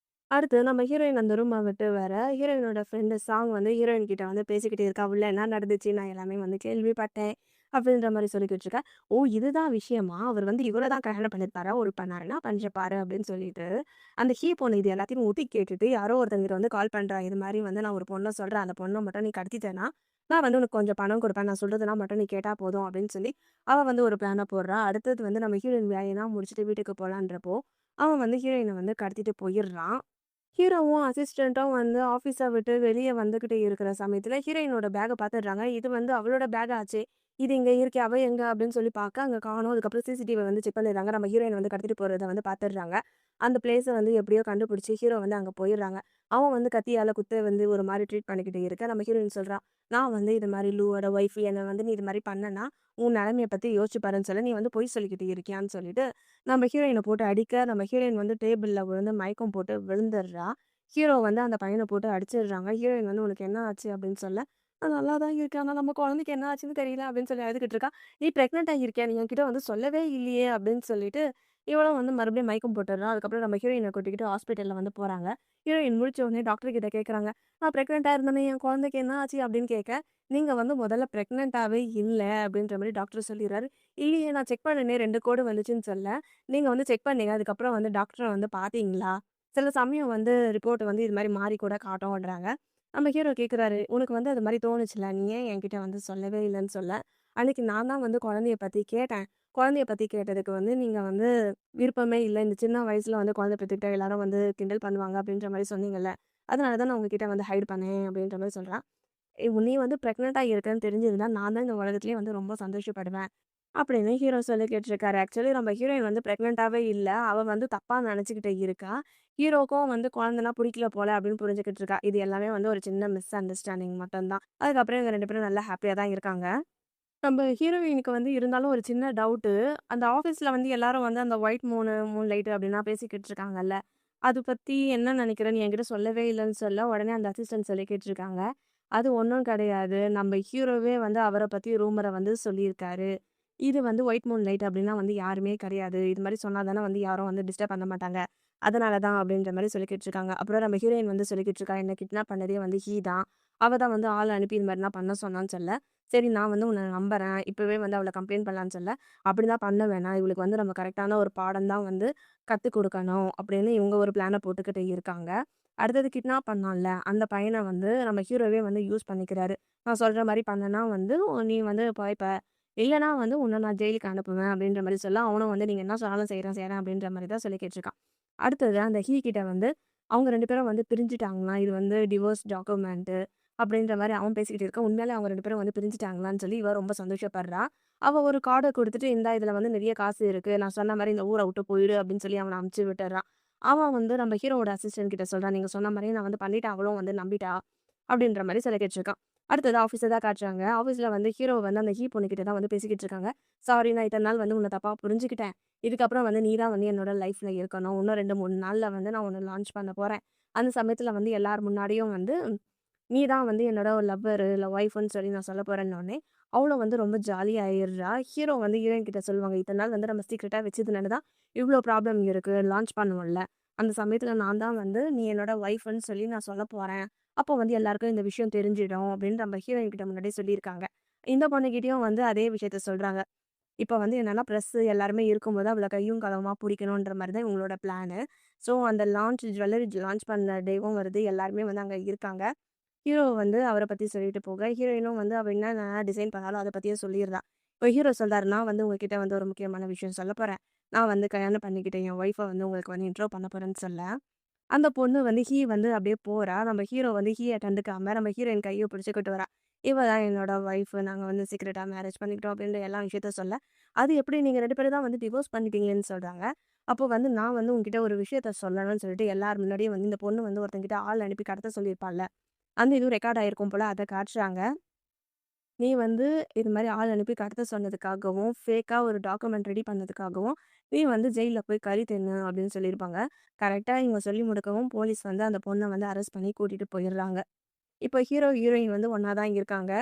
அடுத்து நம்ம ஹீரோயின் அந்த ரூம விட்டு வர, ஹீரோயினோட ஃப்ரெண்டு சாங் வந்து ஹீரோயின் கிட்ட வந்து பேசிக்கிட்டே இருக்கா. "உள்ள என்ன நடந்துச்சு? நான் எல்லாமே வந்து கேள்விப்பட்டேன்." அப்படின்ற மாரி சொல்லிக்கிட்டு இருக்கா. "ஓ! இதுதான் விஷயமா? அவர் வந்து இவர தான் கல்யாணம் பண்ணியிருப்பாரா? ஒரு பண்ணாருன்னா பண்ற பாரு." அப்படின்னு சொல்லிட்டு, அந்த பொண்ணு இது எல்லாத்தையும் ஒட்டு கேட்டுட்டு யாரோ ஒருத்தவங்க வந்து கால் பண்றா. "இது மாரி வந்து நான் ஒரு பொண்ண சொல்றேன். அந்த பொண்ண மட்டும் நீ கடத்திட்டேன்னா, நான் வந்து உனக்கு கொஞ்சம் பணம் குடுப்பேன். நான் சொல்றதெல்லாம் மட்டும் நீ கேட்டா போதும்." அப்படின்னு சொல்லி, அவ வந்து ஒரு பிளான போடுறா. அடுத்தது வந்து நம்ம ஹீரோயின் வேலையெல்லாம் முடிச்சுட்டு வீட்டுக்கு போலான்றப்போ, அவன் வந்து ஹீரோயின வந்து கடத்திட்டு போயிர்றான். ஹீரோவும், அசிஸ்டன்ட்டும் வந்து ஆஃபீஸ விட்டு வெளிய வந்துகிட்டு இருக்கிற சமயத்துல, ஹீரோயினோட பேக்க பாத்துடுறாங்க. இது வந்து அவளோட பேக் ஆச்சே! இது இங்க இருக்கே! அவ எங்க? அப்படின்னு சொல்லி பாக்க, அங்க காணோம். அதுக்கப்புறம் சிசிடிவி வந்து செக் பண்ணிடுறாங்க. நம்ம ஹீரோயின் வந்து கடத்திட்டு போறத வந்து பாத்துடுறாங்க. அந்த பிளேஸ வந்து எப்படியோ கண்டுபிடிச்சு, ஹீரோ வந்து அங்க போயிடுறாங்க. அவன் வந்து கத்தியால குத்த வந்து ஒரு மாரி ட்ரீட் பண்ணிக்கிட்டு இருக்க, நம்ம ஹீரோயின் சொல்றா, "நான் வந்து இது மாரி லூவோட ஒய்ஃப். என்ன வந்து நீ இது மாரி பண்ணனா, உன் நெலைமைய பத்தி யோசிச்சு பாருன்னு" சொல்ல, "நீ வந்து பொய் சொல்லிக்கிட்டு இருக்கியான்னு" சொல்லிட்டு, நம்ம ஹீரோயின போட்டு அடிக்க, நம்ம ஹீரோயின் வந்து டேபிள்ல விழுந்து மயக்கம் போட்டு விழுந்துடுறா. ஹீரோ வந்து அந்த பையன போட்டு அடிச்சிடுறாங்க. ஹீரோயின் வந்து "உனக்கு என்ன ஆச்சு?" அப்படின்னு சொல்ல, "நான் நல்லா தான் இருக்கேன். ஆனா நம்ம குழந்தைக்கு என்ன ஆச்சுன்னு தெரியல" அப்படின்னு சொல்லி அழுதுகிட்டு இருக்கா. "நீ பிரெக்னன்ட் ஆகியிருக்கியா? நீ என்கிட்ட வந்து சொல்லவே இல்லையே!" அப்படின்னு சொல்லிட்டு, இவளும் வந்து மறுபடியும் மயக்கம் போட்டுடுறா. அதுக்கப்புறம் நம்ம ஹீரோயின கூட்டிக்கிட்டு ஹாஸ்பிட்டல்ல வந்து போறாங்க. ஹீரோயின் முழிச்ச உடனே டாக்டர் கிட்ட கேட்கறாங்க. "நான் பிரெக்னன்ட்டா இருந்தேனே, என் குழந்தைக்கு என்ன ஆச்சு?" அப்படின்னு கேட்க, "நீங்க வந்து முதல்ல பிரெக்னன்ட்டாவே இல்ல" அப்படின்ற மாரி டாக்டர் சொல்லிர்றாரு. "இல்லையே நான் செக் பண்ணனே 2 கோடு வந்துச்சுன்னு" சொல்ல, "நீங்க வந்து செக் பண்ணீங்க. அதுக்கப்புறம் வந்து டாக்டர வந்து பார்த்தீங்களா?" சில சமயம் வந்து ரிப்போர்ட் வந்து இது மாரி மாறி கூட காட்டும்ன்றாங்க. நம்ம ஹீரோ கேட்குறாரு, "உனக்கு வந்து அது மாரி தோணுச்சுல்ல, நீ ஏன் என்கிட்ட வந்து சொல்லவே இல்லன்னு?" சொல்ல, "அன்னைக்கு நான் தான் வந்து குழந்தைய பத்தி கேட்டேன். குழந்தைய பத்தி கேட்டதுக்கு வந்து நீங்க வந்து விருப்பமே இல்ல. இந்த சின்ன வயசுல வந்து குழந்தை பெத்துக்கிட்டா எல்லாரும் வந்து கிண்டல் பண்ணுவாங்க அப்படின்ற மாரி சொன்னீங்கல்ல. அதனால தான் நான் உங்ககிட்ட வந்து ஹைட் பண்ணேன்." அப்படின்ற மாரி சொல்றா. நீ வந்து பிரெக்னன்ட்டா இருக்கன்னு தெரிஞ்சிருந்தா, நான் தான் இந்த உலகத்திலேயே வந்து ரொம்ப சந்தோஷப்படுவேன்." அப்படின்னு ஹீரோ சொல்லிக்கிட்டு இருக்காரு. ஆக்சுவலி நம்ம ஹீரோயின் வந்து பிரெக்னன்ட்டாவே இல்ல. அவ வந்து தப்பா நெனச்சுக்கிட்டு இருக்கா. ஹீரோக்கும் வந்து குழந்தனா புடிக்கல போல அப்படின்னு புரிஞ்சுகிட்டு இருக்கா. இது எல்லாமே வந்து ஒரு சின்ன மிஸ் அண்டர்ஸ்டாண்டிங் மட்டும் தான். அதுக்கப்புறம் இவங்க 2 பேரும் நல்லா ஹேப்பியா தான் இருக்காங்க. நம்ம ஹீரோயினுக்கு வந்து இருந்தாலும் ஒரு சின்ன டவுட்டு. அந்த ஆஃபீஸ்ல வந்து எல்லாரும் வந்து அந்த ஒயிட் மூன் லைட் அப்படின்லாம் பேசிக்கிட்டு இருக்காங்கல்ல. அது பத்தி என்ன நினைக்கிறேன்னு என்கிட்ட சொல்லவே இல்லன்னு சொல்ல, உடனே அந்த அசிஸ்டன்ட் சொல்லிக்கிட்டு இருக்காங்க. அது ஒண்ணும் கிடையாது. நம்ம ஹீரோவே வந்து அவர பத்தி ரூமர வந்து சொல்லியிருக்காரு. இது வந்து ஒயிட் மூன் லைட் அப்படின்லாம் வந்து யாருமே கிடையாது. இது மாரி சொன்னா தானே வந்து யாரும் வந்து டிஸ்டர்ப் பண்ண மாட்டாங்க. அதனால தான் அப்படின்ற மாரி சொல்லிக்கிட்டு இருக்காங்க. அப்புறம் நம்ம ஹீரோயின் வந்து சொல்லிக்கிட்டு இருக்கா, என்ன கிட்னாப் பண்ணதே வந்து ஹீ தான். அவ தான் வந்து ஆள் அனுப்பி இது மாரிலாம் பண்ண சொன்னான்னு சொல்ல, சரி நான் வந்து உன்ன நம்புறேன். இப்பவே வந்து அவள கம்ப்ளைண்ட் பண்ணலான்னு சொல்ல, அப்படிலாம் பண்ண வேணாம். இவளுக்கு வந்து நம்ம கரெக்ட்டான ஒரு பாடம் தான் வந்து கத்துக் குடுக்கணும் அப்படின்னு இவங்க ஒரு பிளான போட்டுக்கிட்டு இருக்காங்க. அடுத்தது கிட்னாப் பண்ணான்ல, அந்த பையன வந்து நம்ம ஹீரோவே வந்து யூஸ் பண்ணிக்கிறாரு. நான் சொல்ற மாரி பண்ணனா வந்து நீ வந்து பொழைப்ப. இல்லன்னா வந்து உன்ன நான் ஜெயிலுக்கு அனுப்புவேன் அப்படின்ற மாரி சொல்ல, அவனும் வந்து நீங்க என்ன சொன்னாலும் செய்றேன் அப்படின்ற மாரி தான் சொல்லிக்கிட்டு இருக்கான். அடுத்தது அந்த ஹீ கிட்ட வந்து அவங்க 2 பேரும் வந்து பிரிஞ்சுட்டாங்களாம். இது வந்து டிவோர்ஸ் டாக்குமெண்ட் அப்படின்ற மாரி அவன் பேசிக்கிட்டு இருக்கான். உண்மையாலே அவங்க 2 பேரும் வந்து பிரிஞ்சுட்டாங்களான்னு சொல்லி இவ ரொம்ப சந்தோஷப்படுறா. அவ ஒரு கார்ட குடுத்துட்டு, இந்தா இதுல வந்து நெறைய காசு இருக்கு. நான் சொன்ன மாரி இந்த ஊர விட்டு போயிடு அப்படின்னு சொல்லி அவன அனுப்பிச்சு விட்டுர்றா. அவன் வந்து நம்ம ஹீரோவோட அசிஸ்டன்ட் கிட்ட சொல்றான், "நீங்க சொன்ன மாரி நான் வந்து பண்ணிட்டேன். அவளும் வந்து நம்பிட்டா." அப்படின்ற மாரி சொல்லிக்கிட்டு இருக்கான். அடுத்தது ஆஃபீஸ தான் காட்டுறாங்க. ஆஃபீஸ்ல வந்து ஹீரோ வந்து அந்த பொண்ணுகிட்ட தான் வந்து பேசிக்கிட்டு இருக்காங்க. "சாரி நான் இத்தன நாள் வந்து உன்ன தப்பா புரிஞ்சுக்கிட்டேன். இதுக்கப்புறம் வந்து நீ தான் வந்து என்னோட லைஃப்ல இருக்கணும். இன்னும் 2, 3 நாள்ல வந்து நான் உன்ன லான்ச் பண்ண போறேன். அந்த சமயத்துல வந்து எல்லார் முன்னாடியும் வந்து நீ தான் வந்து என்னோட லவ்வரு, இல்ல ஒய்ஃப்ன்னு சொல்லி நான் சொல்லப் போறேன்னோனே, அவளும் வந்து ரொம்ப ஜாலியா ஆயிடுறா. ஹீரோ வந்து ஹீரோயின் கிட்ட சொல்லுவாங்க, "இத்தன நாள் வந்து நம்ம சீக்ரெட்டா வச்சதுனால தான் இவ்ளோ ப்ராப்ளம் இருக்கு. லான்ச் பண்ணுவோம்ல. அந்த சமயத்துல நான் தான் வந்து நீ என்னோட ஒய்ஃப்ன்னு சொல்லி நான் சொல்லப் போறேன். அப்போ வந்து எல்லாருக்கும் இந்த விஷயம் தெரிஞ்சிடும்." அப்படின்னு நம்ம ஹீரோயின் கிட்ட முன்னாடியே சொல்லியிருக்காங்க. இந்த பொண்ணுகிட்டயும் வந்து அதே விஷயத்த சொல்றாங்க. இப்ப வந்து என்னன்னா பிரஸ் எல்லாருமே இருக்கும்போது அவள கையும் களவுமா புடிக்கணுன்ற மாரி தான் இவங்களோட பிளானு. ஸோ அந்த ஜுவல்லரி லான்ச் பண்ண டேவும் வருது. எல்லாருமே வந்து அங்க இருக்காங்க. ஹீரோ வந்து அவர பத்தி சொல்லிட்டு போக, ஹீரோயினும் வந்து அவ என்னென்ன டிசைன் பண்ணாலும் அத பத்தியே சொல்லிர்றா. இப்ப ஹீரோ சொல்றாரு, "நான் வந்து உங்ககிட்ட வந்து ஒரு முக்கியமான விஷயம் சொல்லப் போறேன். நான் வந்து கல்யாணம் பண்ணிக்கிட்டு என் ஒய்ஃப வந்து உங்களுக்கு வந்து இன்ட்ரோ பண்ண போறேன்னு" சொல்ல, அந்த பொண்ணு வந்து வந்து அப்படியே போறா. நம்ம ஹீரோ வந்து கண்டுக்காம நம்ம ஹீரோயின் கைய பிடிச்சுக்கிட்டு வரா. "இவ தான் என்னோட ஒய்ஃப். நாங்க வந்து சீக்ரெட்டா மேரேஜ் பண்ணிக்கிட்டோம்" அப்படின்ற எல்லா விஷயத்த சொல்ல, "அது எப்படி நீங்க 2 பேரும் தான் வந்து டிவோர்ஸ் பண்ணிட்டீங்களேன்னு" சொல்றாங்க. அப்போ வந்து நான் வந்து உன்கிட்ட ஒரு விஷயத்த சொல்லணும்னு சொல்லிட்டு எல்லார் முன்னாடியும் வந்து இந்த பொண்ணு வந்து ஒருத்தன்கிட்ட ஆள் அனுப்பி கடத்த சொல்லியிருப்பாள்ல. அந்த இதுவும் ரெக்கார்ட் ஆயிருக்கும் போல. அத காட்டுறாங்க. நீ வந்து இது மாரி ஆள் அனுப்பி கடத்த சொன்னதுக்காகவும், ஃபேக்கா ஒரு டாக்குமெண்ட் ரெடி பண்ணதுக்காகவும், நீ வந்து ஜெயில்ல போய் கறி தின்னு அப்படின்னு சொல்லியிருப்பாங்க. கரெக்ட்டா இவங்க சொல்லி முடிக்கவும், போலீஸ் வந்து அந்த பொண்ண வந்து அரெஸ்ட் பண்ணி கூட்டிட்டு போயிர்றாங்க. இப்ப ஹீரோ, ஹீரோயின் வந்து ஒண்ணா தான் இருக்காங்க.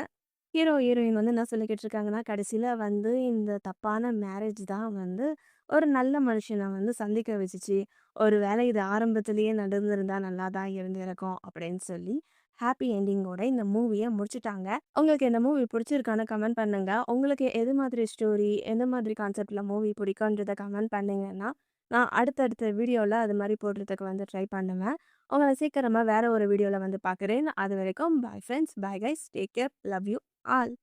ஹீரோ, ஹீரோயின் வந்து என்ன சொல்லிக்கிட்டு இருக்காங்கன்னா, கடைசில வந்து இந்த தப்பான மேரேஜ் தான் வந்து ஒரு நல்ல மனுஷன வந்து சந்திக்க வச்சுச்சு. ஒரு வேளை இது ஆரம்பத்திலேயே நடந்திருந்தா நல்லா தான் இருந்திருக்கும் அப்படின்னு சொல்லி, ஹாப்பி எண்டிங்கோட இந்த மூவிய முடிச்சுட்டாங்க. உங்களுக்கு இந்த மூவி பிடிச்சிருக்கான்னு கமெண்ட் பண்ணுங்க. உங்களுக்கு எது மாதிரி ஸ்டோரி, எந்த மாதிரி கான்செப்ட்ல மூவி பிடிக்கும்ன்றத கமெண்ட் பண்ணீங்கன்னா, நான் அடுத்தடுத்த வீடியோல அது மாரி போடுறதுக்கு வந்து ட்ரை பண்ணுவேன். உங்கள சீக்கிரமா வேற ஒரு வீடியோல வந்து பார்க்குறேன். அதுவரைக்கும் bye friends. Bye guys. Take care. Love you all.